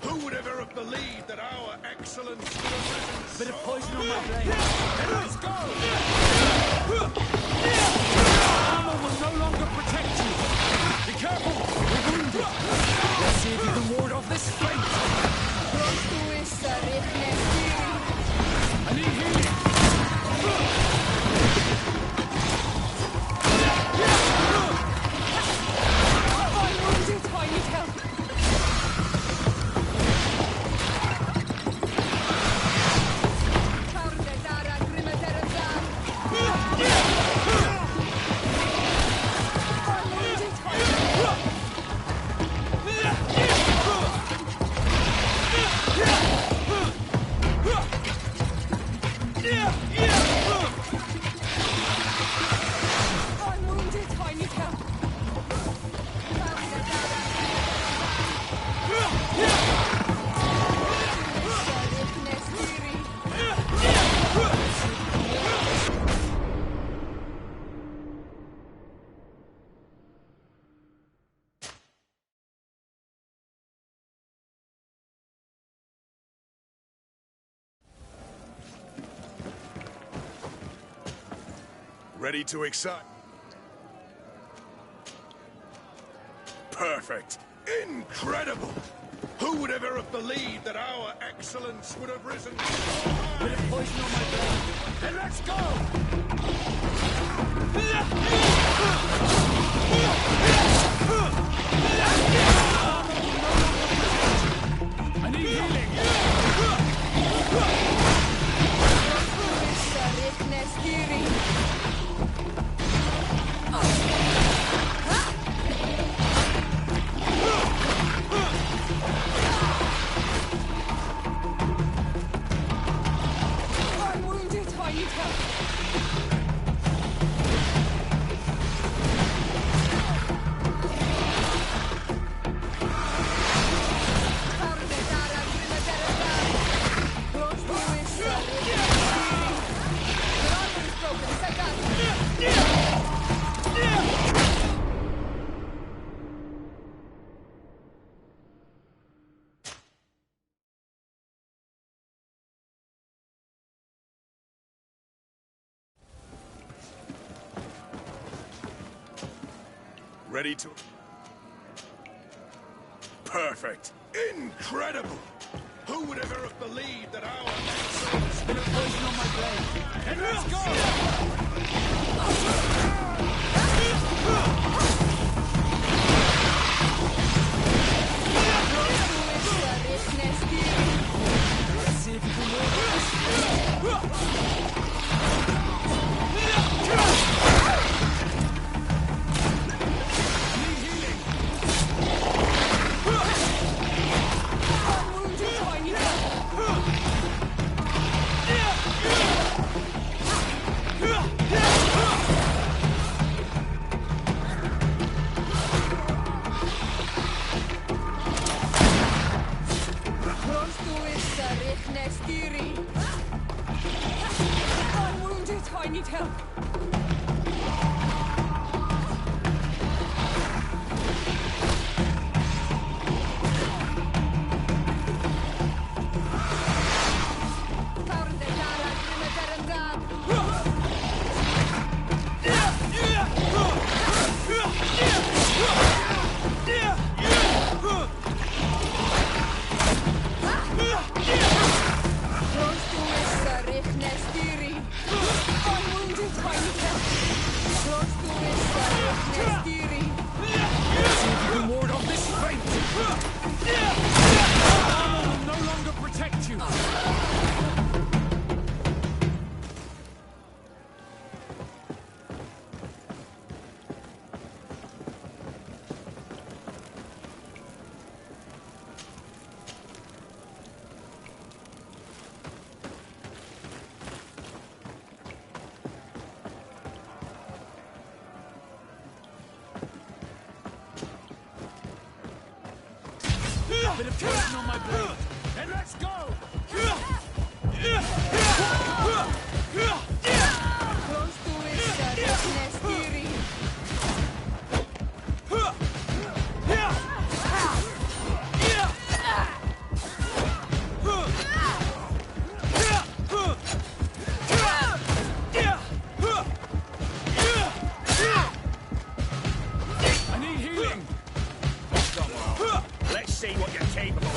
[SPEAKER 10] Who would ever have believed that our excellence would have risen
[SPEAKER 8] Bit of
[SPEAKER 10] so
[SPEAKER 8] poison on my
[SPEAKER 10] high?
[SPEAKER 8] blade. Let's go! Armor will no longer protect you. Be careful, you're wounded. Let's see if you can ward off this fate. I need healing.
[SPEAKER 9] I'm wounded, I need help. I'm wounded, I need help.
[SPEAKER 10] Ready to excite? Perfect. Incredible! Who would ever have believed that our excellence would have risen so high?
[SPEAKER 8] Bit of poison on my blade. And let's go! I need healing.
[SPEAKER 9] I'm wounded, I need help.
[SPEAKER 10] Ready to... Perfect. Incredible! Who would ever have believed that our exiles...
[SPEAKER 8] Bit of poison on my blade. And let's go! Let's see if you can walk this. Need healing.
[SPEAKER 9] I'm wounded, tiny girl. I'm wounded, I need help.
[SPEAKER 8] Bit of poison on my blade. And let's go!
[SPEAKER 9] Close to it,
[SPEAKER 8] I need healing.
[SPEAKER 10] Come on. Let's see what you're capable of.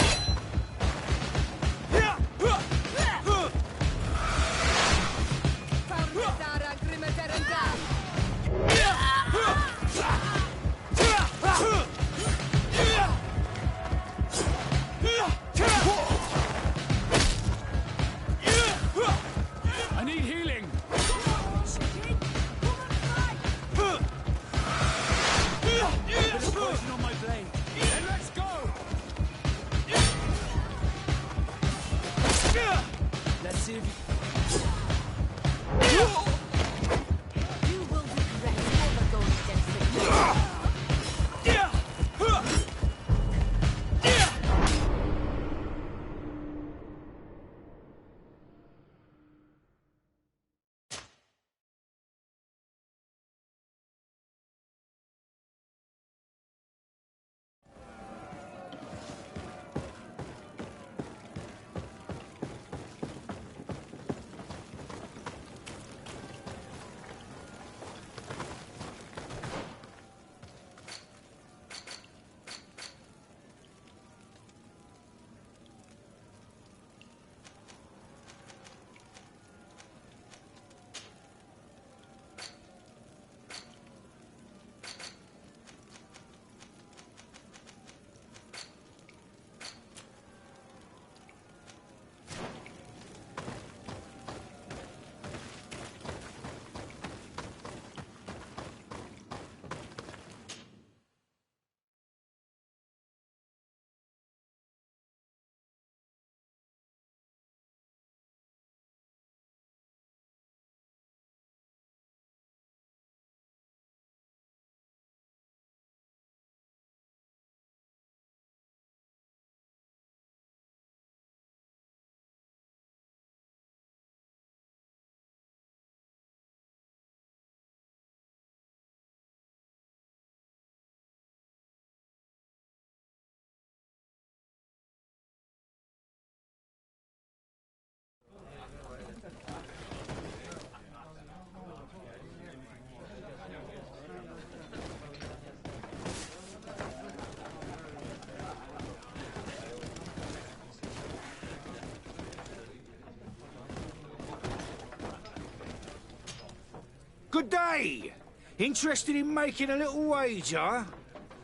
[SPEAKER 11] Good day. Interested in making a little wager?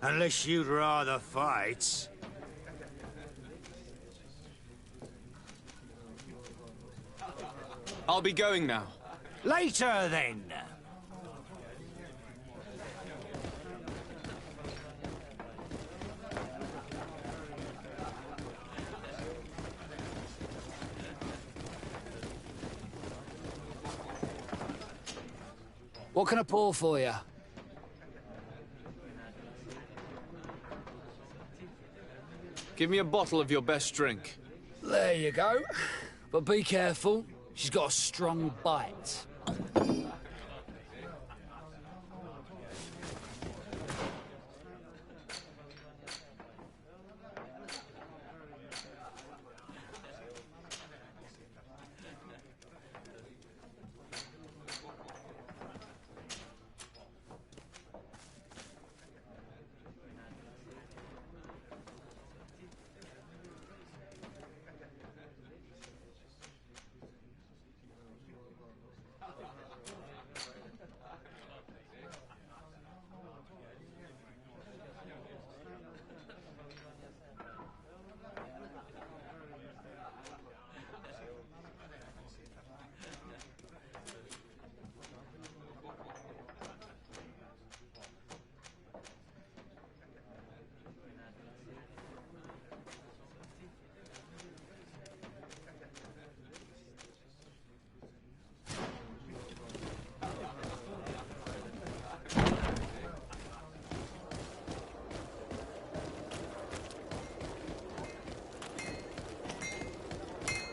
[SPEAKER 11] Unless you'd rather fight.
[SPEAKER 3] I'll be going now.
[SPEAKER 11] Later, then.
[SPEAKER 2] What can I pour for you?
[SPEAKER 3] Give me a bottle of your best drink.
[SPEAKER 2] There you go. But be careful. She's got a strong bite.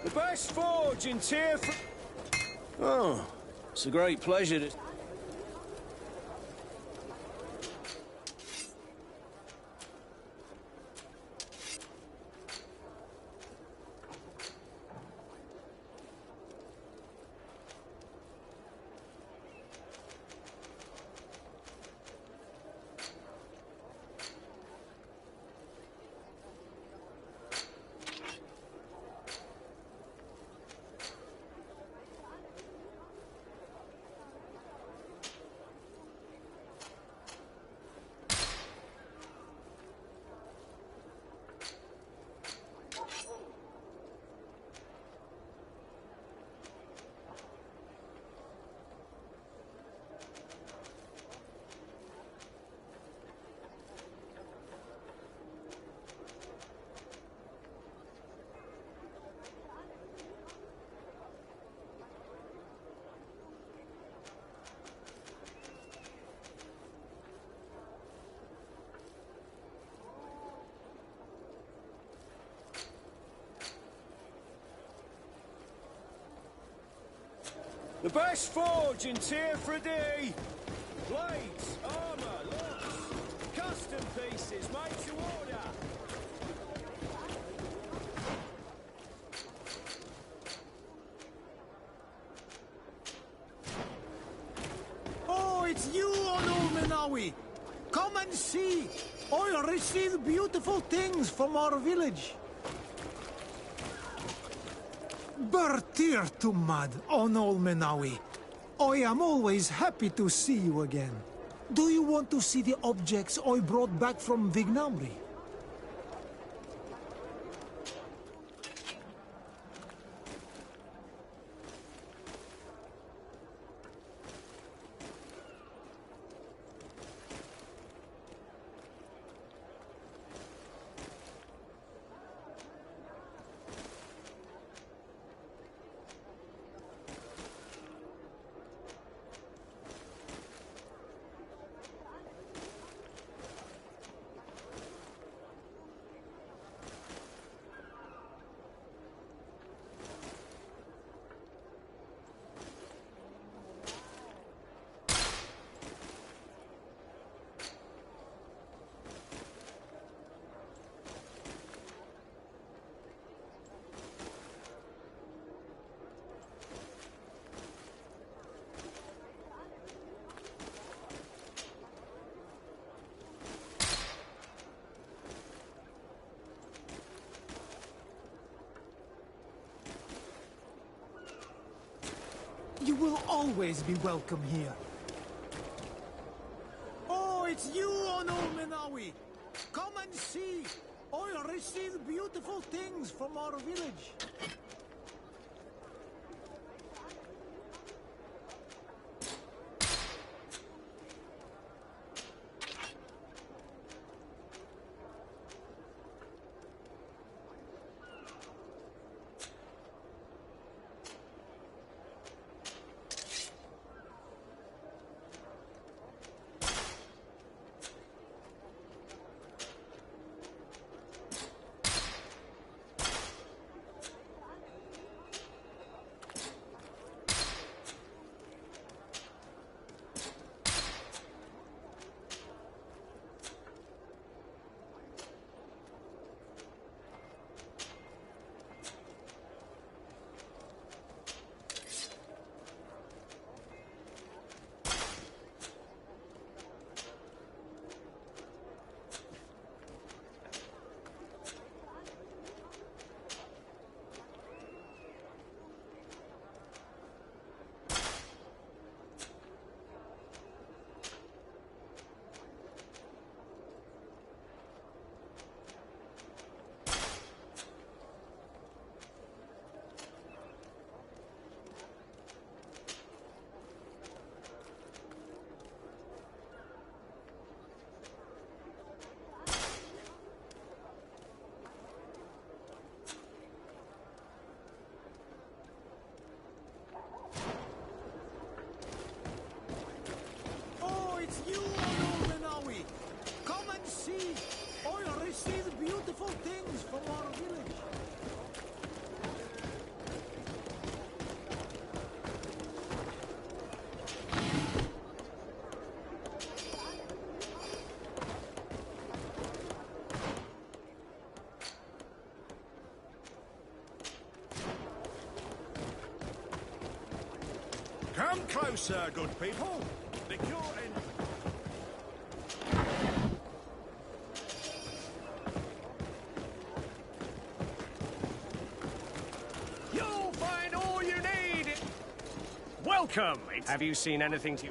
[SPEAKER 11] The best forge in tier for... Oh, it's a great pleasure to... The best forge in tier for a day. Blades, armour, locks, custom pieces made to order.
[SPEAKER 4] Oh, it's you, Old Menawi. Come and see. I received beautiful things from our village. Bertir to Mad, Onol Menawi. I am always happy to see you again. Do you want to see the objects I brought back from Vignamri? You will always be welcome here.
[SPEAKER 11] it's you, Ono Minawi. Come and see. I'll receive beautiful things from our village. You, Ono Minawi. Come and see. I'll receive beautiful things from our village.
[SPEAKER 10] Come closer, good people. The cure in...
[SPEAKER 11] You'll find all you need.
[SPEAKER 12] Welcome! Have you seen anything to...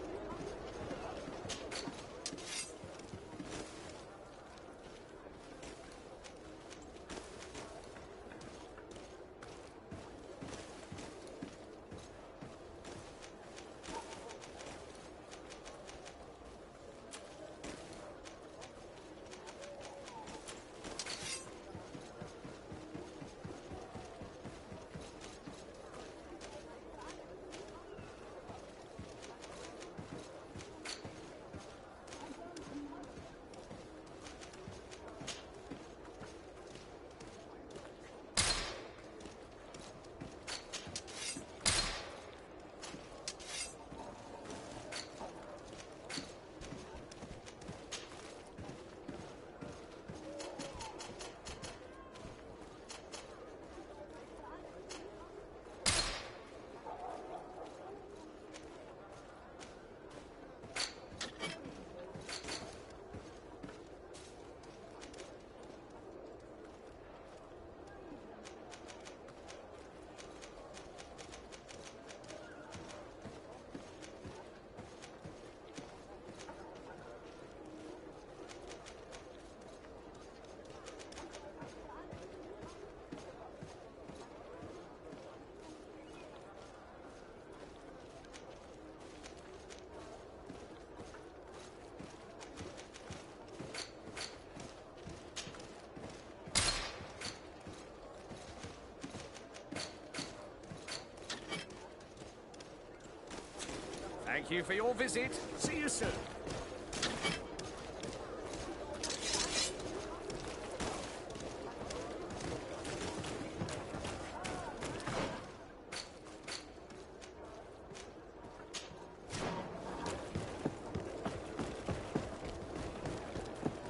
[SPEAKER 12] Thank you for your visit. See you soon.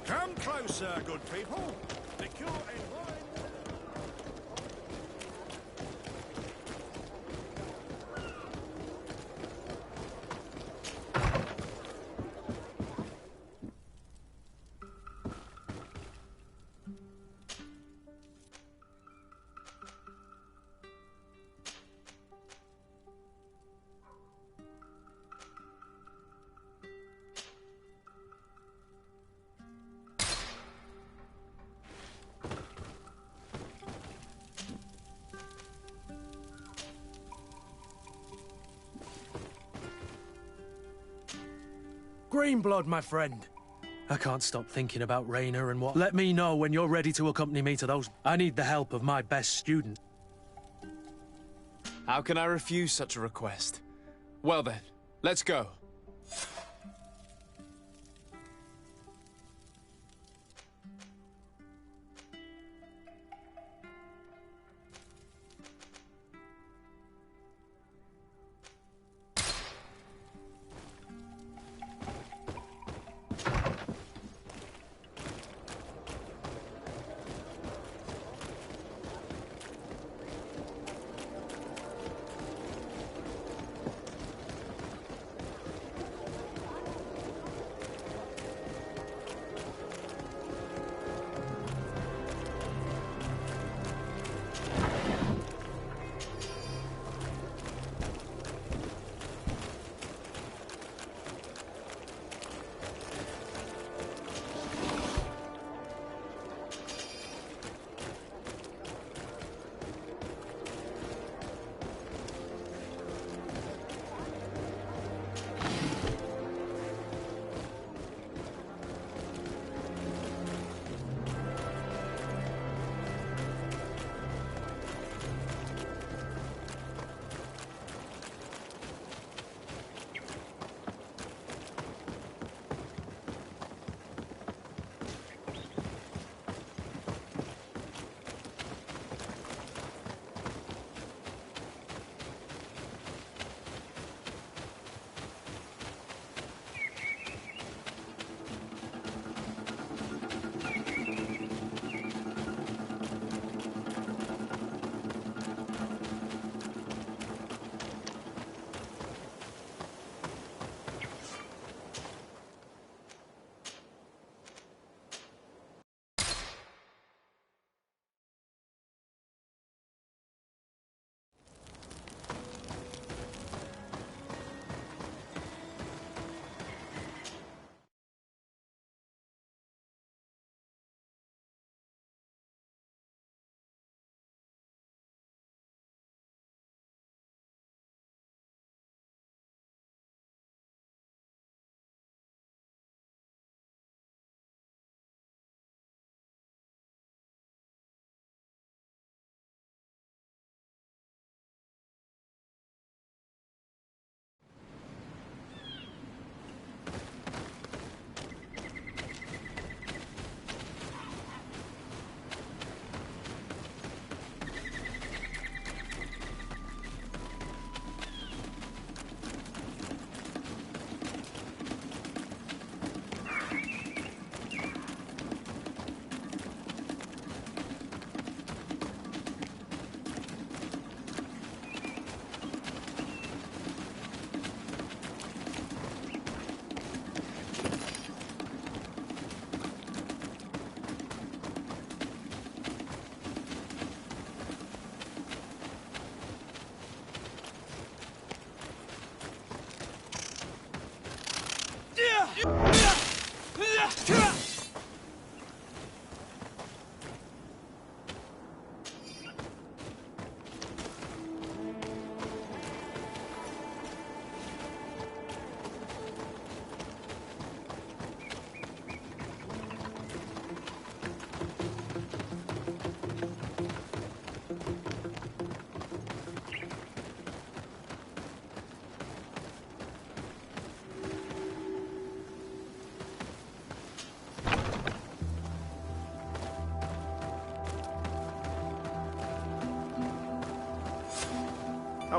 [SPEAKER 10] Come closer, good people. The cure in line.
[SPEAKER 6] Greenblood, my friend. I can't stop thinking about Raynor and what... Let me know when you're ready to accompany me to those... I need the help of my best student.
[SPEAKER 3] How can I refuse such a request? Well then, let's go.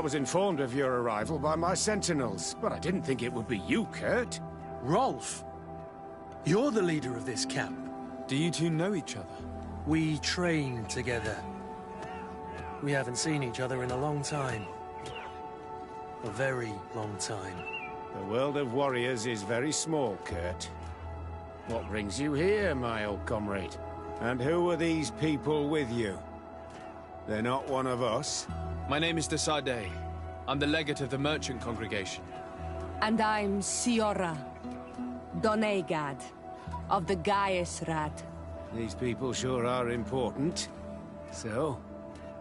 [SPEAKER 11] I was informed of your arrival by my sentinels, but I didn't think it would be you, Kurt.
[SPEAKER 6] Rolf, you're the leader of this camp.
[SPEAKER 3] Do you two know each other?
[SPEAKER 6] We train together. We haven't seen each other in a long time. A very long time.
[SPEAKER 11] The world of warriors is very small, Kurt. What brings you here, my old comrade? And who are these people with you? They're not one of us?
[SPEAKER 3] My name is Desadeh. I'm the legate of the merchant congregation.
[SPEAKER 9] And I'm Siora, Donegad, of the Gaius Rad.
[SPEAKER 11] These people sure are important. So,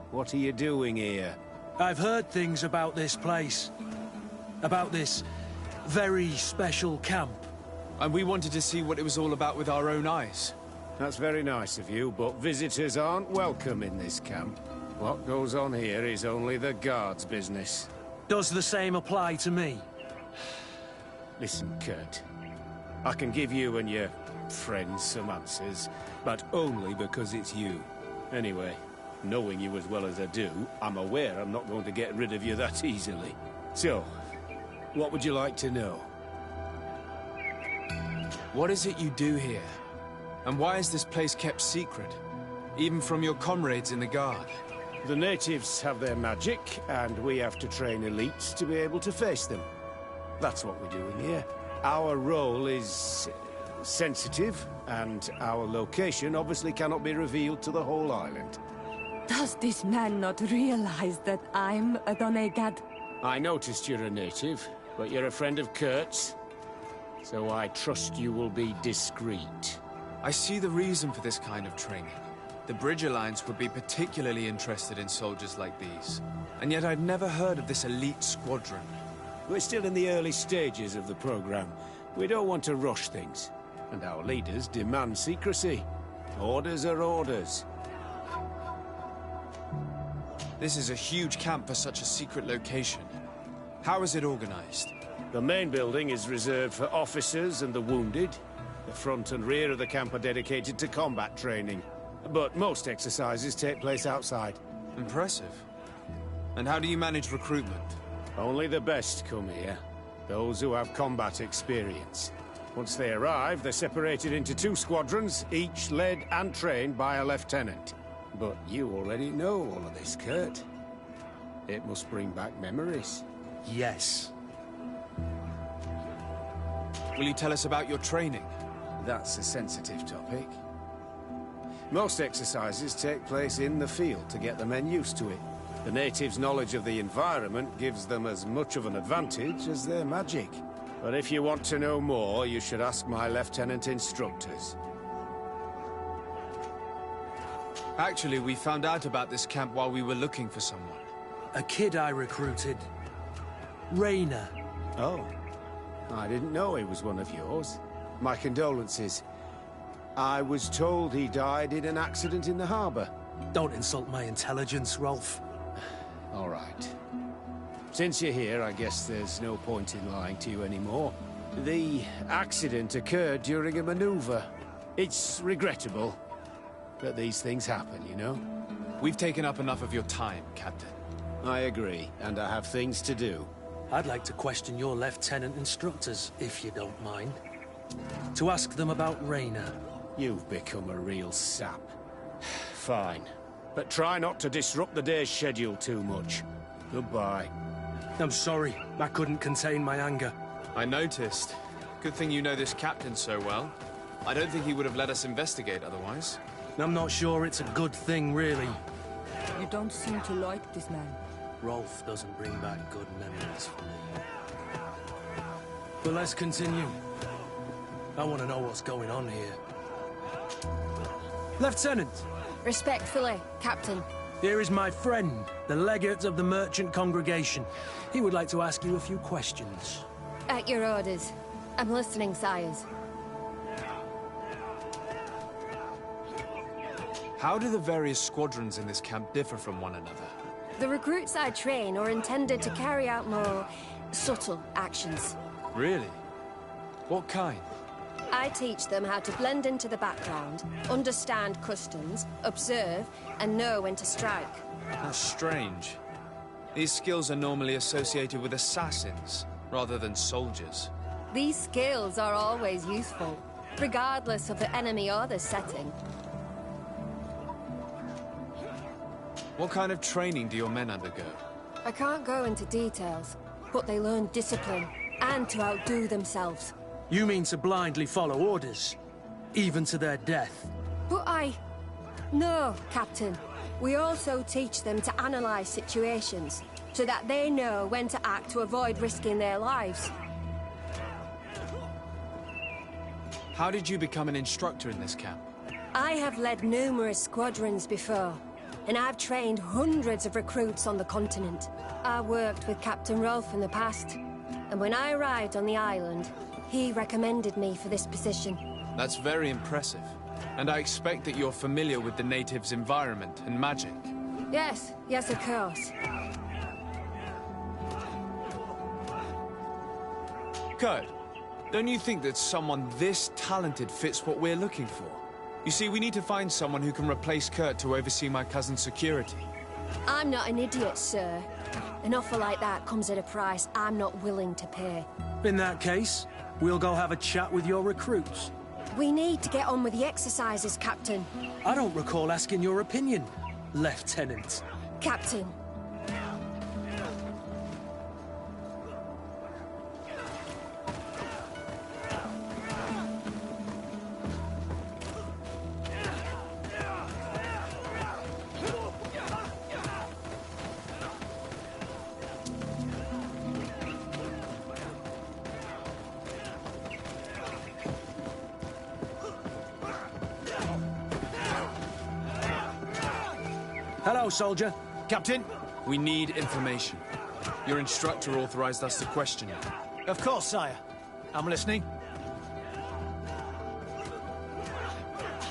[SPEAKER 11] what are you doing here?
[SPEAKER 6] I've heard things about this place. About this very special camp.
[SPEAKER 3] And we wanted to see what it was all about with our own eyes.
[SPEAKER 11] That's very nice of you, but visitors aren't welcome in this camp. What goes on here is only the guards' business.
[SPEAKER 6] Does the same apply to me?
[SPEAKER 11] Listen, Kurt. I can give you and your friends some answers, but only because it's you. Anyway, knowing you as well as I do, I'm aware I'm not going to get rid of you that easily. So, what would you like to know?
[SPEAKER 3] What is it you do here? And why is this place kept secret? Even from your comrades in the guard?
[SPEAKER 11] The natives have their magic, and we have to train elites to be able to face them. That's what we do in here. Our role is sensitive, and our location obviously cannot be revealed to the whole island.
[SPEAKER 9] Does this man not realize that I'm a Donegad?
[SPEAKER 11] I noticed you're a native, but you're a friend of Kurt's, so I trust you will be discreet.
[SPEAKER 3] I see the reason for this kind of training. The Bridge Alliance would be particularly interested in soldiers like these. And yet I'd never heard of this elite squadron.
[SPEAKER 11] We're still in the early stages of the program. We don't want to rush things. And our leaders demand secrecy. Orders are orders.
[SPEAKER 3] This is a huge camp for such a secret location. How is it organized?
[SPEAKER 11] The main building is reserved for officers and the wounded. The front and rear of the camp are dedicated to combat training. But most exercises take place outside.
[SPEAKER 3] Impressive. And how do you manage recruitment?
[SPEAKER 11] Only the best come here. Those who have combat experience. Once they arrive, they're separated into 2 squadrons, each led and trained by a lieutenant. But you already know all of this, Kurt. It must bring back memories.
[SPEAKER 6] Yes.
[SPEAKER 3] Will you tell us about your training?
[SPEAKER 11] That's a sensitive topic. Most exercises take place in the field to get the men used to it. The natives' knowledge of the environment gives them as much of an advantage as their magic. But if you want to know more, you should ask my lieutenant instructors.
[SPEAKER 3] Actually, we found out about this camp while we were looking for someone.
[SPEAKER 6] A kid I recruited. Rainer.
[SPEAKER 11] Oh. I didn't know he was one of yours. My condolences. I was told he died in an accident in the harbor.
[SPEAKER 6] Don't insult my intelligence, Rolf.
[SPEAKER 11] All right. Since you're here, I guess there's no point in lying to you anymore. The accident occurred during a maneuver. It's regrettable that these things happen, you know?
[SPEAKER 3] We've taken up enough of your time, Captain.
[SPEAKER 11] I agree, and I have things to do.
[SPEAKER 6] I'd like to question your lieutenant instructors, if you don't mind. To ask them about Rainer.
[SPEAKER 11] You've become a real sap. Fine. But try not to disrupt the day's schedule too much. Goodbye.
[SPEAKER 6] I'm sorry. I couldn't contain my anger.
[SPEAKER 3] I noticed. Good thing you know this captain so well. I don't think he would have let us investigate otherwise.
[SPEAKER 6] I'm not sure it's a good thing, really.
[SPEAKER 9] You don't seem to like this man.
[SPEAKER 6] Rolf doesn't bring back good memories for me. But let's continue. I want to know what's going on here. Lieutenant!
[SPEAKER 7] Respectfully, Captain.
[SPEAKER 6] Here is my friend, the legate of the merchant congregation. He would like to ask you a few questions.
[SPEAKER 7] At your orders. I'm listening, sires.
[SPEAKER 3] How do the various squadrons in this camp differ from one another?
[SPEAKER 7] The recruits I train are intended to carry out more subtle actions.
[SPEAKER 3] Really? What kind?
[SPEAKER 7] I teach them how to blend into the background, understand customs, observe, and know when to strike.
[SPEAKER 3] That's strange. These skills are normally associated with assassins, rather than soldiers.
[SPEAKER 7] These skills are always useful, regardless of the enemy or the setting.
[SPEAKER 3] What kind of training do your men undergo?
[SPEAKER 7] I can't go into details, but they learn discipline, and to outdo themselves.
[SPEAKER 6] You mean to blindly follow orders? Even to their death?
[SPEAKER 7] But No, Captain. We also teach them to analyze situations, so that they know when to act to avoid risking their lives.
[SPEAKER 3] How did you become an instructor in this camp?
[SPEAKER 7] I have led numerous squadrons before, and I've trained hundreds of recruits on the continent. I worked with Captain Rolf in the past, and when I arrived on the island, He recommended me for this position.
[SPEAKER 3] That's very impressive. And I expect that you're familiar with the natives' environment and magic.
[SPEAKER 7] Yes, yes, of course.
[SPEAKER 3] Kurt, don't you think that someone this talented fits what we're looking for? You see, we need to find someone who can replace Kurt to oversee my cousin's security.
[SPEAKER 7] I'm not an idiot, sir. An offer like that comes at a price I'm not willing to pay.
[SPEAKER 6] In that case, we'll go have a chat with your recruits.
[SPEAKER 7] We need to get on with the exercises, Captain.
[SPEAKER 6] I don't recall asking your opinion, Lieutenant.
[SPEAKER 7] Captain.
[SPEAKER 6] Hello, soldier.
[SPEAKER 3] Captain, we need information. Your instructor authorized us to question you.
[SPEAKER 13] Of course, sire. I'm listening.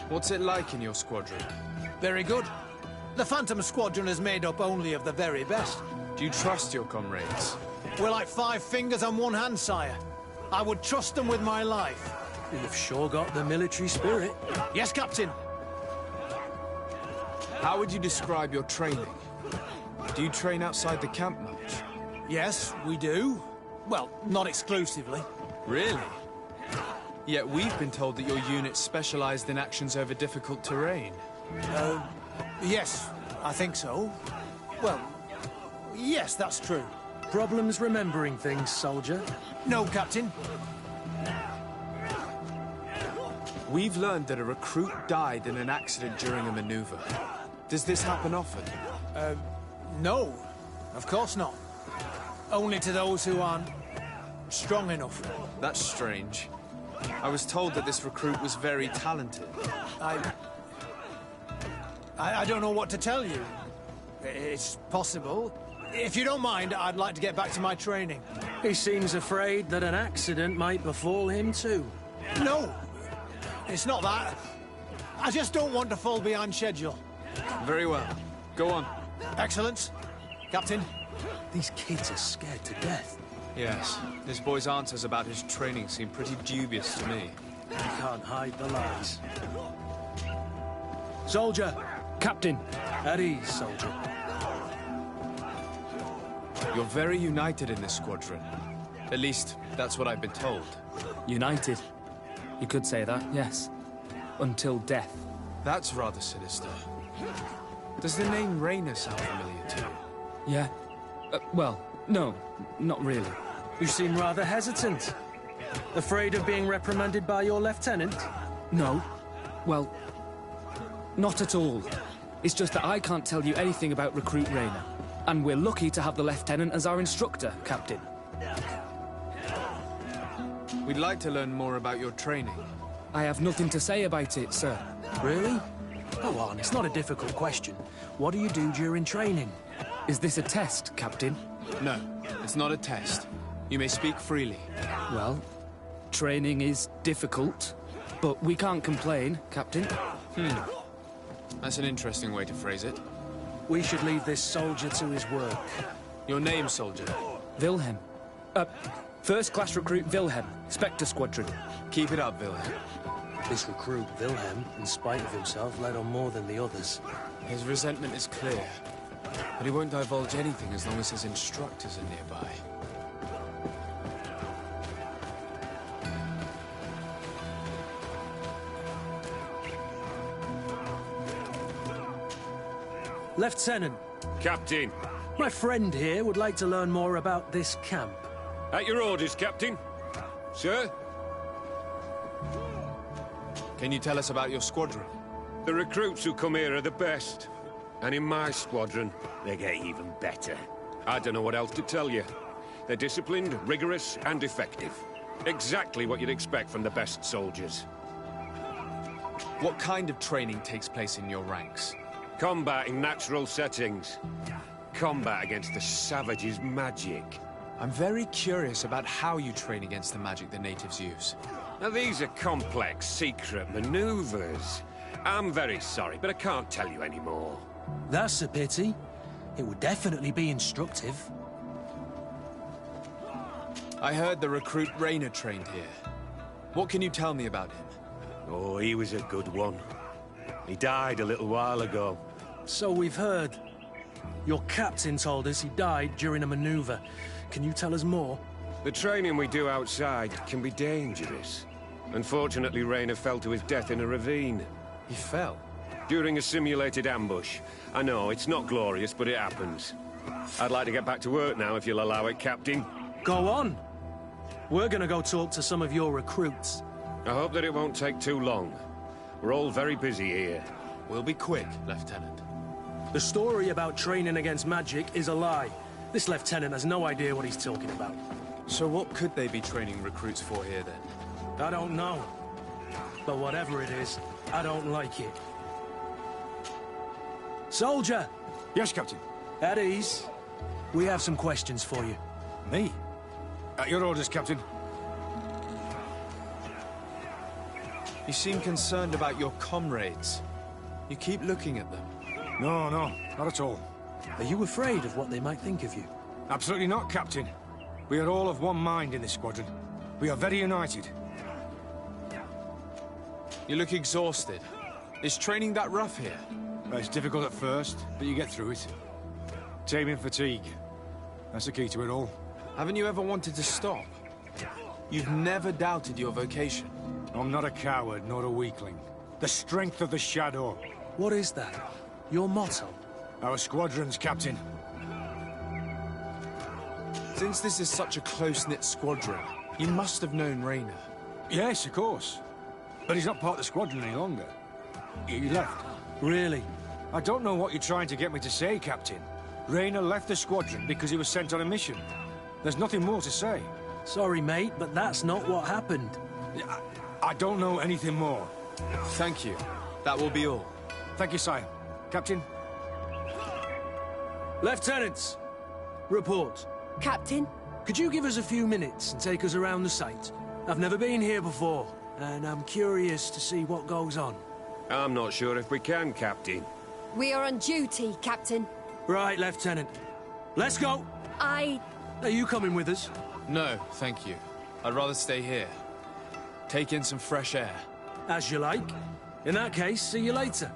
[SPEAKER 3] What's it like in your squadron?
[SPEAKER 13] Very good. The Phantom Squadron is made up only of the very best.
[SPEAKER 3] Do you trust your comrades?
[SPEAKER 13] We're like 5 fingers on one hand, sire. I would trust them with my life.
[SPEAKER 6] You've sure got the military spirit.
[SPEAKER 13] Yes, Captain.
[SPEAKER 3] How would you describe your training? Do you train outside the camp much?
[SPEAKER 13] Yes, we do. Well, not exclusively.
[SPEAKER 3] Really? Yet we've been told that your unit's specialized in actions over difficult terrain.
[SPEAKER 13] Yes, I think so. Well, yes, that's true.
[SPEAKER 6] Problems remembering things, soldier?
[SPEAKER 13] No, Captain.
[SPEAKER 3] We've learned that a recruit died in an accident during a maneuver. Does this happen often?
[SPEAKER 13] No. Of course not. Only to those who aren't strong enough.
[SPEAKER 3] That's strange. I was told that this recruit was very talented.
[SPEAKER 13] I don't know what to tell you. It's possible. If you don't mind, I'd like to get back to my training.
[SPEAKER 6] He seems afraid that an accident might befall him too.
[SPEAKER 13] No! It's not that. I just don't want to fall behind schedule.
[SPEAKER 3] Very well. Go on.
[SPEAKER 13] Excellence. Captain.
[SPEAKER 6] These kids are scared to death.
[SPEAKER 3] Yes. This boy's answers about his training seem pretty dubious to me.
[SPEAKER 6] You can't hide the lies. Soldier.
[SPEAKER 2] Captain.
[SPEAKER 6] At ease, soldier.
[SPEAKER 3] You're very united in this squadron. At least, that's what I've been told.
[SPEAKER 2] United. You could say that, yes. Until death.
[SPEAKER 3] That's rather sinister. Does the name Rainer sound familiar to you?
[SPEAKER 2] Yeah. Well, no, not really.
[SPEAKER 6] You seem rather hesitant. Afraid of being reprimanded by your lieutenant?
[SPEAKER 2] No. Well, not at all. It's just that I can't tell you anything about Recruit Rainer. And we're lucky to have the lieutenant as our instructor, Captain.
[SPEAKER 3] We'd like to learn more about your training.
[SPEAKER 2] I have nothing to say about it, sir.
[SPEAKER 6] Really? Go on, it's not a difficult question. What do you do during training?
[SPEAKER 2] Is this a test, Captain?
[SPEAKER 3] No, it's not a test. You may speak freely.
[SPEAKER 2] Well, training is difficult, but we can't complain, Captain.
[SPEAKER 3] That's an interesting way to phrase it.
[SPEAKER 6] We should leave this soldier to his work.
[SPEAKER 3] Your name, soldier?
[SPEAKER 2] Wilhelm. First-class recruit Wilhelm, Spectre Squadron.
[SPEAKER 3] Keep it up, Wilhelm.
[SPEAKER 6] This recruit, Wilhelm, in spite of himself, led on more than the others.
[SPEAKER 3] His resentment is clear, but he won't divulge anything as long as his instructors are nearby.
[SPEAKER 6] Lieutenant.
[SPEAKER 8] Captain.
[SPEAKER 6] My friend here would like to learn more about this camp.
[SPEAKER 8] At your orders, Captain. Sir?
[SPEAKER 3] Can you tell us about your squadron?
[SPEAKER 8] The recruits who come here are the best. And in my squadron, they get even better. I don't know what else to tell you. They're disciplined, rigorous, and effective. Exactly what you'd expect from the best soldiers.
[SPEAKER 3] What kind of training takes place in your ranks?
[SPEAKER 8] Combat in natural settings. Combat against the savage's magic.
[SPEAKER 3] I'm very curious about how you train against the magic the natives use.
[SPEAKER 8] Now, these are complex, secret maneuvers. I'm very sorry, but I can't tell you anymore.
[SPEAKER 6] That's a pity. It would definitely be instructive.
[SPEAKER 3] I heard the recruit Rainer trained here. What can you tell me about him?
[SPEAKER 8] Oh, he was a good one. He died a little while ago.
[SPEAKER 6] So we've heard. Your captain told us he died during a maneuver. Can you tell us more?
[SPEAKER 8] The training we do outside can be dangerous. Unfortunately, Rainer fell to his death in a ravine.
[SPEAKER 3] He fell?
[SPEAKER 8] During a simulated ambush. I know, it's not glorious, but it happens. I'd like to get back to work now, if you'll allow it, Captain.
[SPEAKER 6] Go on. We're gonna go talk to some of your recruits.
[SPEAKER 8] I hope that it won't take too long. We're all very busy here.
[SPEAKER 3] We'll be quick, Lieutenant.
[SPEAKER 6] The story about training against magic is a lie. This lieutenant has no idea what he's talking about.
[SPEAKER 3] So what could they be training recruits for here, then?
[SPEAKER 6] I don't know. But whatever it is, I don't like it. Soldier!
[SPEAKER 13] Yes, Captain.
[SPEAKER 6] At ease. We have some questions for you.
[SPEAKER 13] Me? At your orders, Captain.
[SPEAKER 3] You seem concerned about your comrades. You keep looking at them.
[SPEAKER 13] No, not at all.
[SPEAKER 6] Are you afraid of what they might think of you?
[SPEAKER 13] Absolutely not, Captain. We are all of one mind in this squadron. We are very united.
[SPEAKER 3] You look exhausted. Is training that rough here?
[SPEAKER 13] Well, it's difficult at first, but you get through it. Taming fatigue. That's the key to it all.
[SPEAKER 3] Haven't you ever wanted to stop? You've never doubted your vocation.
[SPEAKER 13] I'm not a coward, nor a weakling. The strength of the shadow.
[SPEAKER 6] What is that? Your motto?
[SPEAKER 13] Our squadron's, Captain.
[SPEAKER 3] Since this is such a close-knit squadron, you must have known Rainer.
[SPEAKER 13] Yes, of course. But he's not part of the squadron any longer. He left.
[SPEAKER 6] Really?
[SPEAKER 13] I don't know what you're trying to get me to say, Captain. Rainer left the squadron because he was sent on a mission. There's nothing more to say.
[SPEAKER 6] Sorry, mate, but that's not what happened.
[SPEAKER 13] I don't know anything more.
[SPEAKER 3] Thank you. That will be all.
[SPEAKER 13] Thank you, sire. Captain?
[SPEAKER 6] Lieutenants! Report.
[SPEAKER 9] Captain?
[SPEAKER 6] Could you give us a few minutes and take us around the site? I've never been here before, and I'm curious to see what goes on.
[SPEAKER 8] I'm not sure if we can, Captain.
[SPEAKER 9] We are on duty, Captain.
[SPEAKER 6] Right, Lieutenant. Let's go! Are you coming with us?
[SPEAKER 3] No, thank you. I'd rather stay here. Take in some fresh air.
[SPEAKER 6] As you like. In that case, see you later.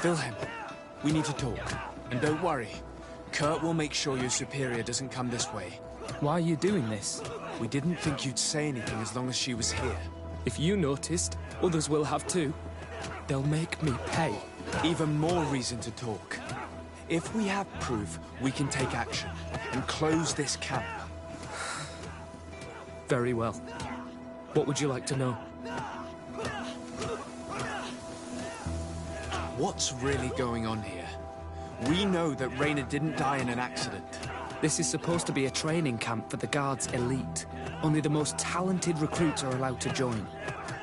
[SPEAKER 3] Wilhelm, we need to talk. And don't worry. Kurt will make sure your superior doesn't come this way.
[SPEAKER 14] Why are you doing this?
[SPEAKER 3] We didn't think you'd say anything as long as she was here.
[SPEAKER 14] If you noticed, others will have too. They'll make me pay.
[SPEAKER 3] Even more reason to talk. If we have proof, we can take action and close this camp.
[SPEAKER 14] Very well. What would you like to know?
[SPEAKER 3] What's really going on here? We know that Rainer didn't die in an accident.
[SPEAKER 14] This is supposed to be a training camp for the Guard's elite. Only the most talented recruits are allowed to join.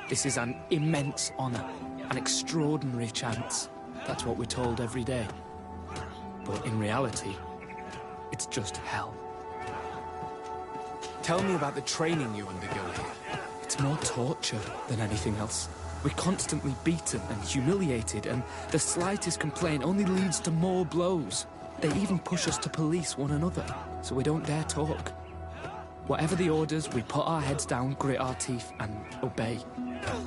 [SPEAKER 14] This is an immense honor, an extraordinary chance. That's what we're told every day. But in reality, it's just hell.
[SPEAKER 3] Tell me about the training you undergo here.
[SPEAKER 14] It's more torture than anything else. We're constantly beaten and humiliated, and the slightest complaint only leads to more blows. They even push us to police one another, so we don't dare talk. Whatever the orders, we put our heads down, grit our teeth, and obey.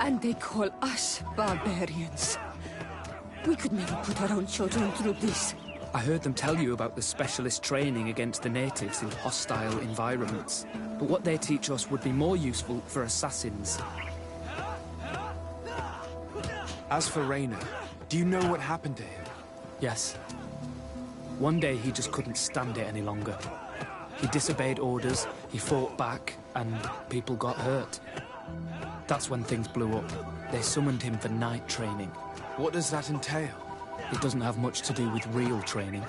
[SPEAKER 9] And they call us barbarians. We could never put our own children through this.
[SPEAKER 14] I heard them tell you about the specialist training against the natives in hostile environments. But what they teach us would be more useful for assassins.
[SPEAKER 3] As for Rainer, do you know what happened to him?
[SPEAKER 14] Yes. One day he just couldn't stand it any longer. He disobeyed orders, he fought back, and people got hurt. That's when things blew up. They summoned him for night training.
[SPEAKER 3] What does that entail?
[SPEAKER 14] It doesn't have much to do with real training.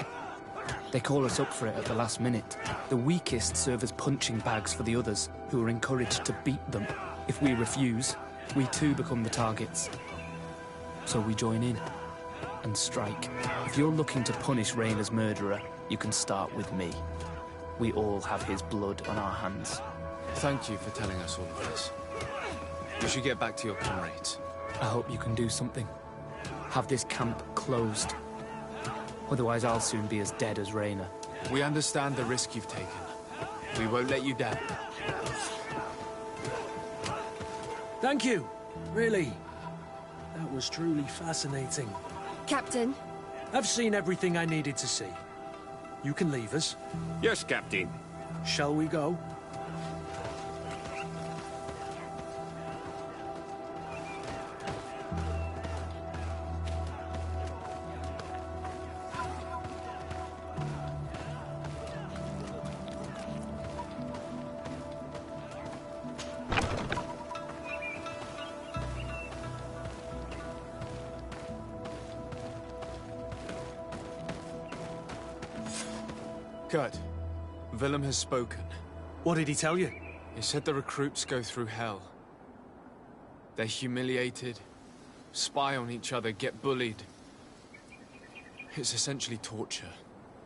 [SPEAKER 14] They call us up for it at the last minute. The weakest serve as punching bags for the others, who are encouraged to beat them. If we refuse, we too become the targets. So we join in and strike. If you're looking to punish Rayna's murderer, you can start with me. We all have his blood on our hands.
[SPEAKER 3] Thank you for telling us all of this. You should get back to your comrades.
[SPEAKER 14] I hope you can do something. Have this camp closed. Otherwise I'll soon be as dead as Rayna.
[SPEAKER 3] We understand the risk you've taken. We won't let you down.
[SPEAKER 6] Thank you. Really. That was truly fascinating.
[SPEAKER 7] Captain?
[SPEAKER 6] I've seen everything I needed to see. You can leave us.
[SPEAKER 8] Yes, Captain.
[SPEAKER 6] Shall we go?
[SPEAKER 3] Good. Willem has spoken.
[SPEAKER 6] What did he tell you?
[SPEAKER 3] He said the recruits go through hell. They're humiliated, spy on each other, get bullied. It's essentially torture.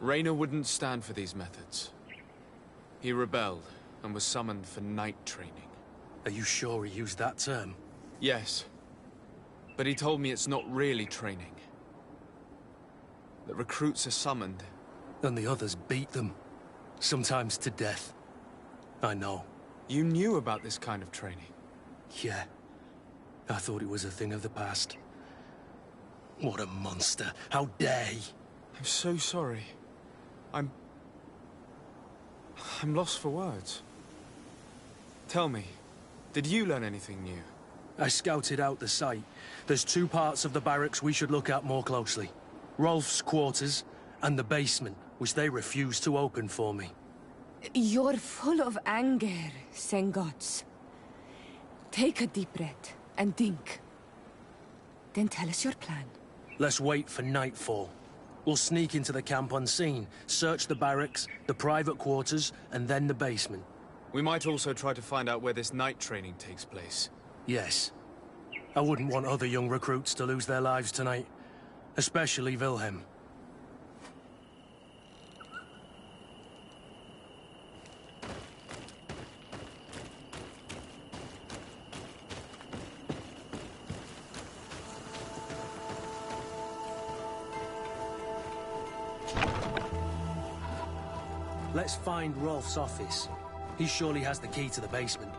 [SPEAKER 3] Rayna wouldn't stand for these methods. He rebelled and was summoned for night training.
[SPEAKER 6] Are you sure he used that term?
[SPEAKER 3] Yes. But he told me it's not really training. The recruits are summoned.
[SPEAKER 6] And the others beat them. Sometimes to death. I know.
[SPEAKER 3] You knew about this kind of training?
[SPEAKER 6] Yeah. I thought it was a thing of the past. What a monster. How dare he?
[SPEAKER 3] I'm so sorry. I'm lost for words. Tell me, did you learn anything new?
[SPEAKER 6] I scouted out the site. There's 2 parts of the barracks we should look at more closely. Rolf's quarters and the basement, which they refused to open for me.
[SPEAKER 9] You're full of anger, Sengots. Take a deep breath and think. Then tell us your plan.
[SPEAKER 6] Let's wait for nightfall. We'll sneak into the camp unseen, search the barracks, the private quarters, and then the basement.
[SPEAKER 3] We might also try to find out where this night training takes place.
[SPEAKER 6] Yes. I wouldn't want other young recruits to lose their lives tonight. Especially Wilhelm. Let's find Rolf's office. He surely has the key to the basement.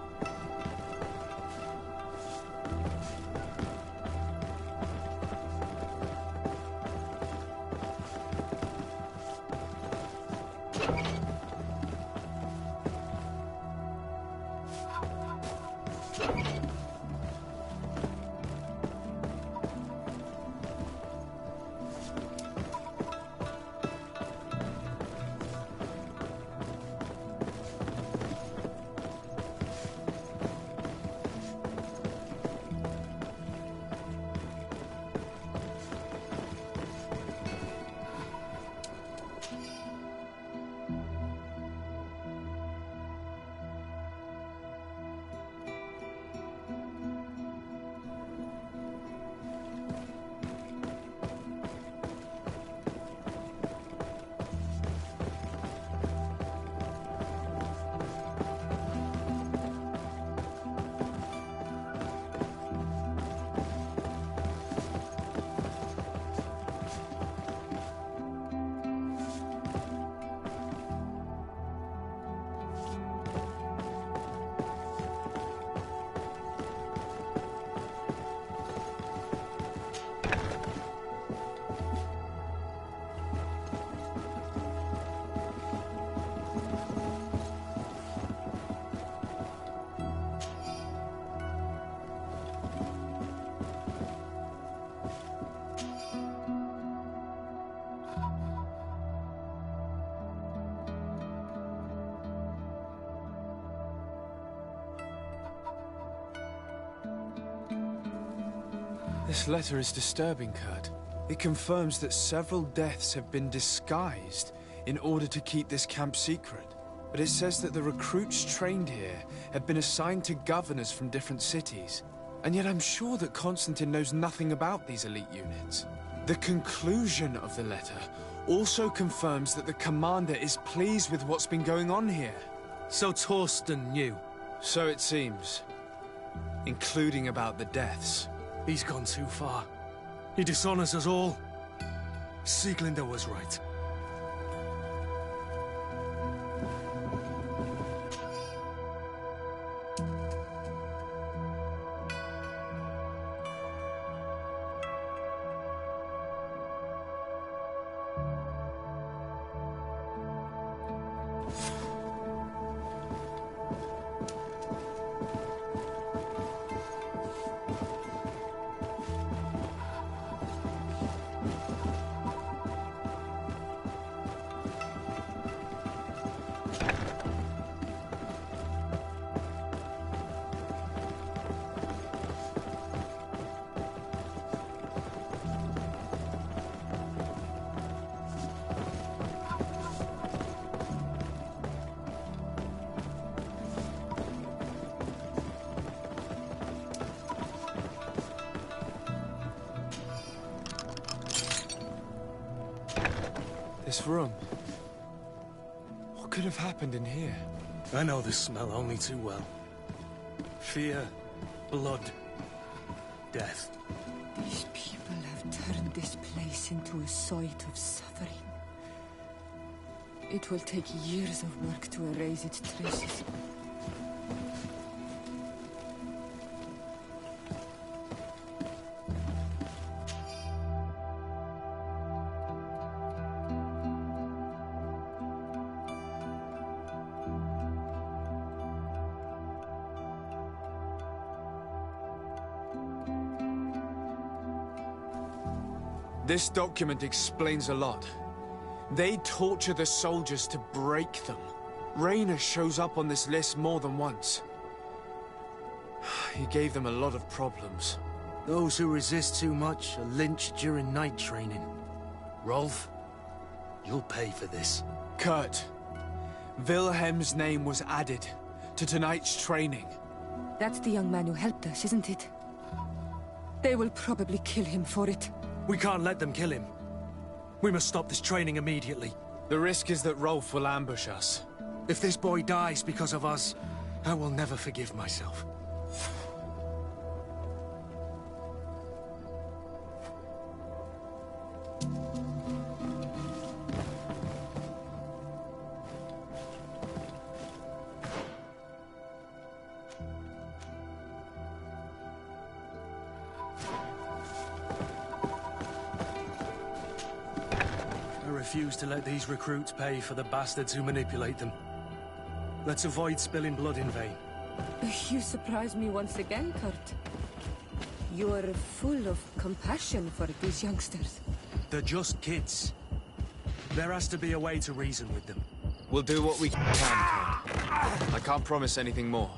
[SPEAKER 3] This letter is disturbing, Kurt. It confirms that several deaths have been disguised in order to keep this camp secret. But it says that the recruits trained here had been assigned to governors from different cities. And yet I'm sure that Constantine knows nothing about these elite units. The conclusion of the letter also confirms that the commander is pleased with what's been going on here.
[SPEAKER 6] So Torsten knew?
[SPEAKER 3] So it seems. Including about the deaths.
[SPEAKER 6] He's gone too far. He dishonors us all. Sieglinde was right.
[SPEAKER 3] This room. What could have happened in here?
[SPEAKER 6] I know this smell only too well. Fear, blood, death.
[SPEAKER 9] These people have turned this place into a site of suffering. It will take years of work to erase its traces.
[SPEAKER 3] This document explains a lot. They torture the soldiers to break them. Rainer shows up on this list more than once. He gave them a lot of problems.
[SPEAKER 6] Those who resist too much are lynched during night training. Rolf, you'll pay for this.
[SPEAKER 3] Kurt, Wilhelm's name was added to tonight's training.
[SPEAKER 9] That's the young man who helped us, isn't it? They will probably kill him for it.
[SPEAKER 6] We can't let them kill him. We must stop this training immediately.
[SPEAKER 3] The risk is that Rolf will ambush us.
[SPEAKER 6] If this boy dies because of us, I will never forgive myself. I refuse to let these recruits pay for the bastards who manipulate them. Let's avoid spilling blood in vain.
[SPEAKER 9] You surprise me once again, Kurt. You are full of compassion for these youngsters.
[SPEAKER 6] They're just kids. There has to be a way to reason with them.
[SPEAKER 3] We'll do what we can, Kurt. I can't promise anything more.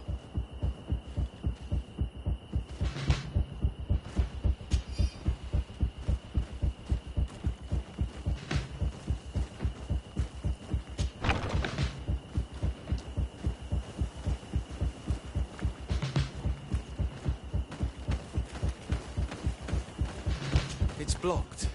[SPEAKER 3] It's blocked.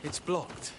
[SPEAKER 3] It's blocked.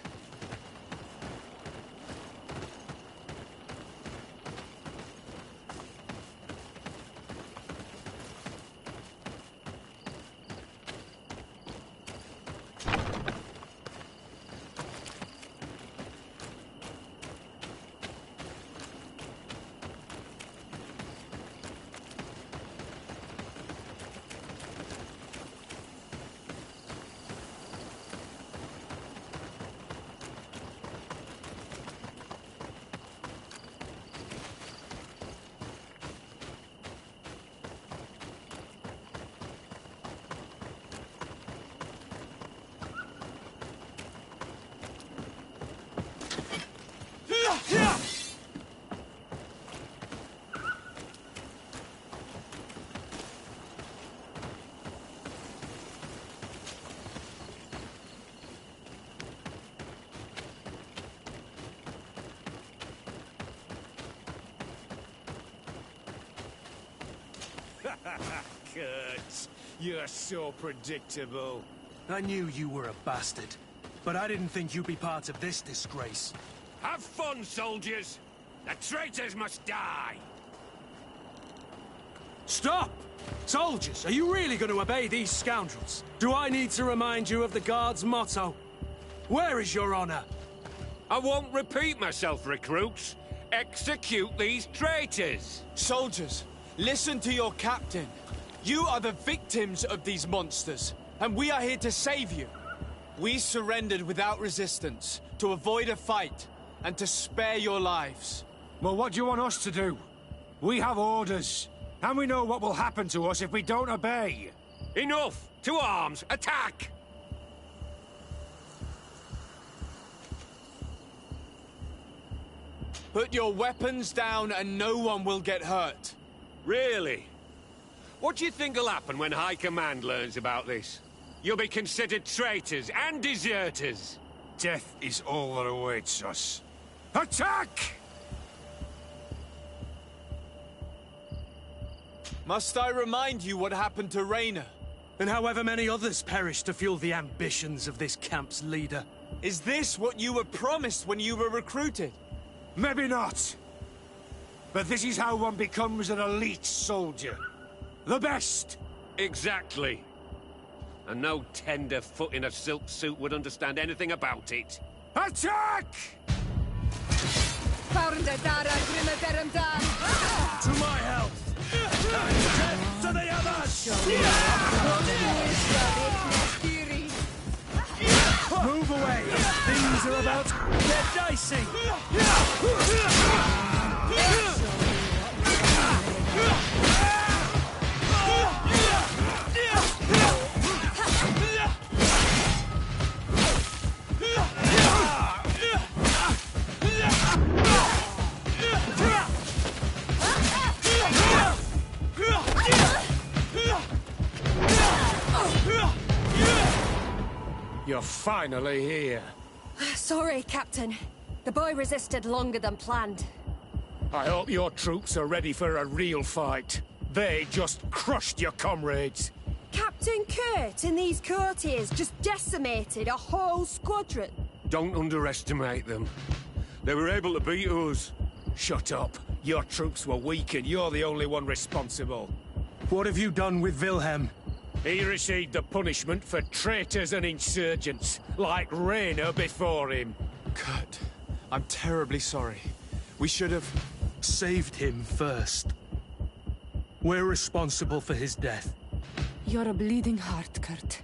[SPEAKER 11] Kurt, you're so predictable.
[SPEAKER 6] I knew you were a bastard, but I didn't think you'd be part of this disgrace.
[SPEAKER 8] Have fun, soldiers! The traitors must die!
[SPEAKER 6] Stop! Soldiers, are you really going to obey these scoundrels? Do I need to remind you of the Guard's motto? Where is your honor?
[SPEAKER 8] I won't repeat myself, recruits. Execute these traitors!
[SPEAKER 3] Soldiers, listen to your captain. You are the victims of these monsters, and we are here to save you. We surrendered without resistance, to avoid a fight, and to spare your lives.
[SPEAKER 13] Well, what do you want us to do? We have orders, and we know what will happen to us if we don't obey.
[SPEAKER 8] Enough! To arms! Attack!
[SPEAKER 3] Put your weapons down and no one will get hurt.
[SPEAKER 8] Really? What do you think will happen when High Command learns about this? You'll be considered traitors and deserters.
[SPEAKER 13] Death is all that awaits us. Attack!
[SPEAKER 3] Must I remind you what happened to Raynor?
[SPEAKER 6] And however many others perished to fuel the ambitions of this camp's leader.
[SPEAKER 3] Is this what you were promised when you were recruited?
[SPEAKER 13] Maybe not. But this is how one becomes an elite soldier. The best!
[SPEAKER 8] Exactly. And no tenderfoot in a silk suit would understand anything about it.
[SPEAKER 13] Attack!
[SPEAKER 6] To my health! And death to the others! Move away! Things are about to get dicey!
[SPEAKER 11] You're finally here.
[SPEAKER 7] Sorry, Captain. The boy resisted longer than planned.
[SPEAKER 10] I hope your troops are ready for a real fight. They just crushed your comrades.
[SPEAKER 7] Captain Kurt and these courtiers just decimated a whole squadron.
[SPEAKER 8] Don't underestimate them. They were able to beat us.
[SPEAKER 10] Shut up. Your troops were weak and you're the only one responsible.
[SPEAKER 6] What have you done with Wilhelm?
[SPEAKER 10] He received the punishment for traitors and insurgents, like Raynor before him.
[SPEAKER 3] Kurt, I'm terribly sorry. We should have...
[SPEAKER 6] saved him first. We're responsible for his death.
[SPEAKER 9] You're a bleeding heart, Kurt.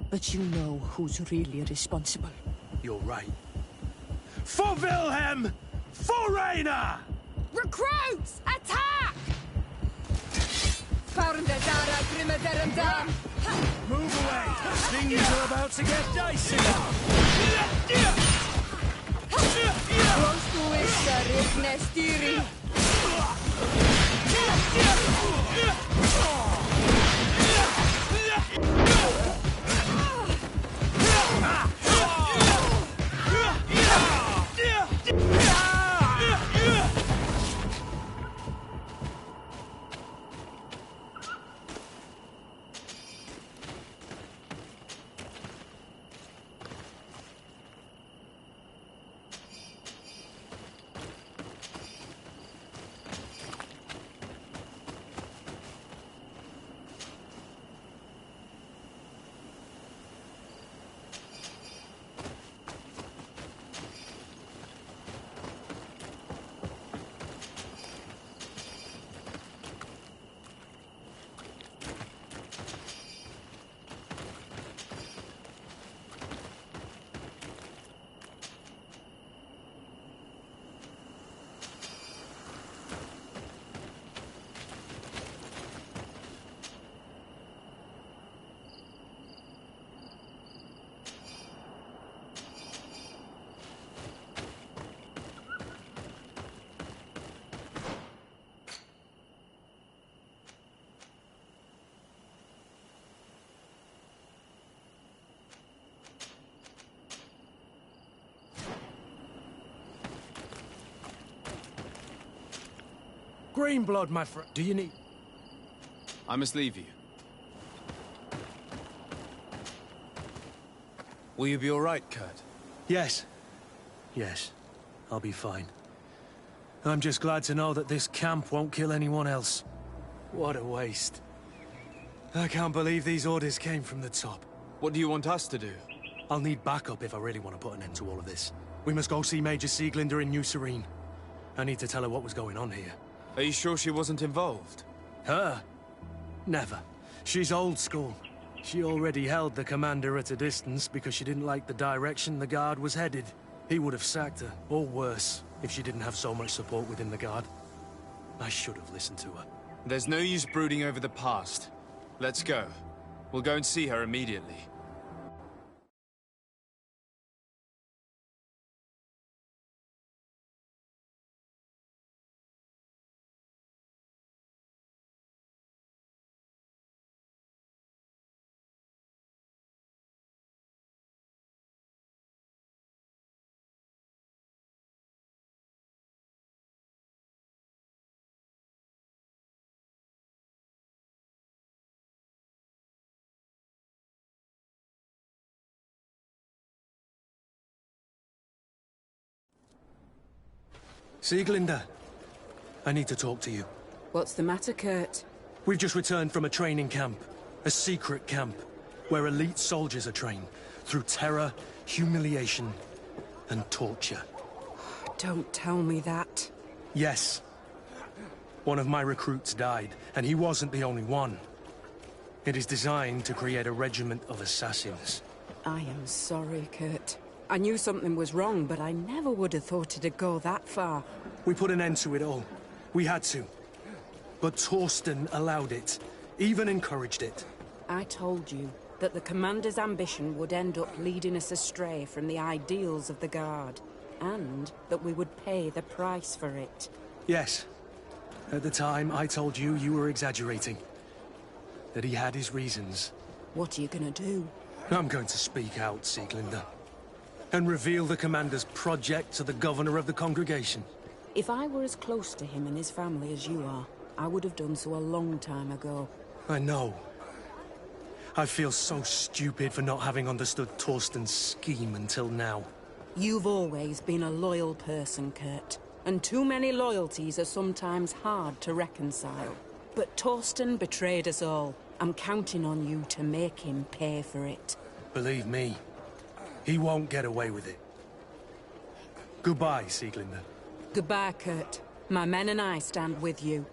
[SPEAKER 9] But you know who's really responsible.
[SPEAKER 6] You're right. For Wilhelm! For Raynor!
[SPEAKER 7] Recruits! Attack!
[SPEAKER 6] Move away! Things are about to get dicey! green blood, my friend. Do you need...
[SPEAKER 3] I must leave you. Will you be all right, Kurt?
[SPEAKER 6] Yes. Yes. I'll be fine. I'm just glad to know that this camp won't kill anyone else. What a waste. I can't believe these orders came from the top.
[SPEAKER 3] What do you want us to do?
[SPEAKER 6] I'll need backup if I really want to put an end to all of this. We must go see Major Sieglinder in New Serene. I need to tell her what was going on here.
[SPEAKER 3] Are you sure she wasn't involved?
[SPEAKER 6] Her? Never. She's old school. She already held the commander at a distance because she didn't like the direction the Guard was headed. He would have sacked her, or worse, if she didn't have so much support within the Guard. I should have listened to her.
[SPEAKER 3] There's no use brooding over the past. Let's go. We'll go and see her immediately.
[SPEAKER 6] Sieglinder, I need to talk to you.
[SPEAKER 1] What's the matter, Kurt?
[SPEAKER 6] We've just returned from a training camp. A secret camp. Where elite soldiers are trained. Through terror, humiliation, and torture.
[SPEAKER 1] Don't tell me that.
[SPEAKER 6] Yes. One of my recruits died, and he wasn't the only one. It is designed to create a regiment of assassins.
[SPEAKER 1] I am sorry, Kurt. I knew something was wrong, but I never would have thought it'd go that far.
[SPEAKER 6] We put an end to it all. We had to. But Torsten allowed it. Even encouraged it.
[SPEAKER 1] I told you that the Commander's ambition would end up leading us astray from the ideals of the Guard. And that we would pay the price for it.
[SPEAKER 6] Yes. At the time, I told you you were exaggerating. That he had his reasons.
[SPEAKER 1] What are you gonna do?
[SPEAKER 6] I'm going to speak out, Sieglinder. And reveal the Commander's project to the Governor of the congregation.
[SPEAKER 1] If I were as close to him and his family as you are, I would have done so a long time ago.
[SPEAKER 6] I know. I feel so stupid for not having understood Torsten's scheme until now.
[SPEAKER 1] You've always been a loyal person, Kurt. And too many loyalties are sometimes hard to reconcile. But Torsten betrayed us all. I'm counting on you to make him pay for it.
[SPEAKER 6] Believe me, he won't get away with it. Goodbye, Sieglinder.
[SPEAKER 1] Goodbye, Kurt. My men and I stand with you.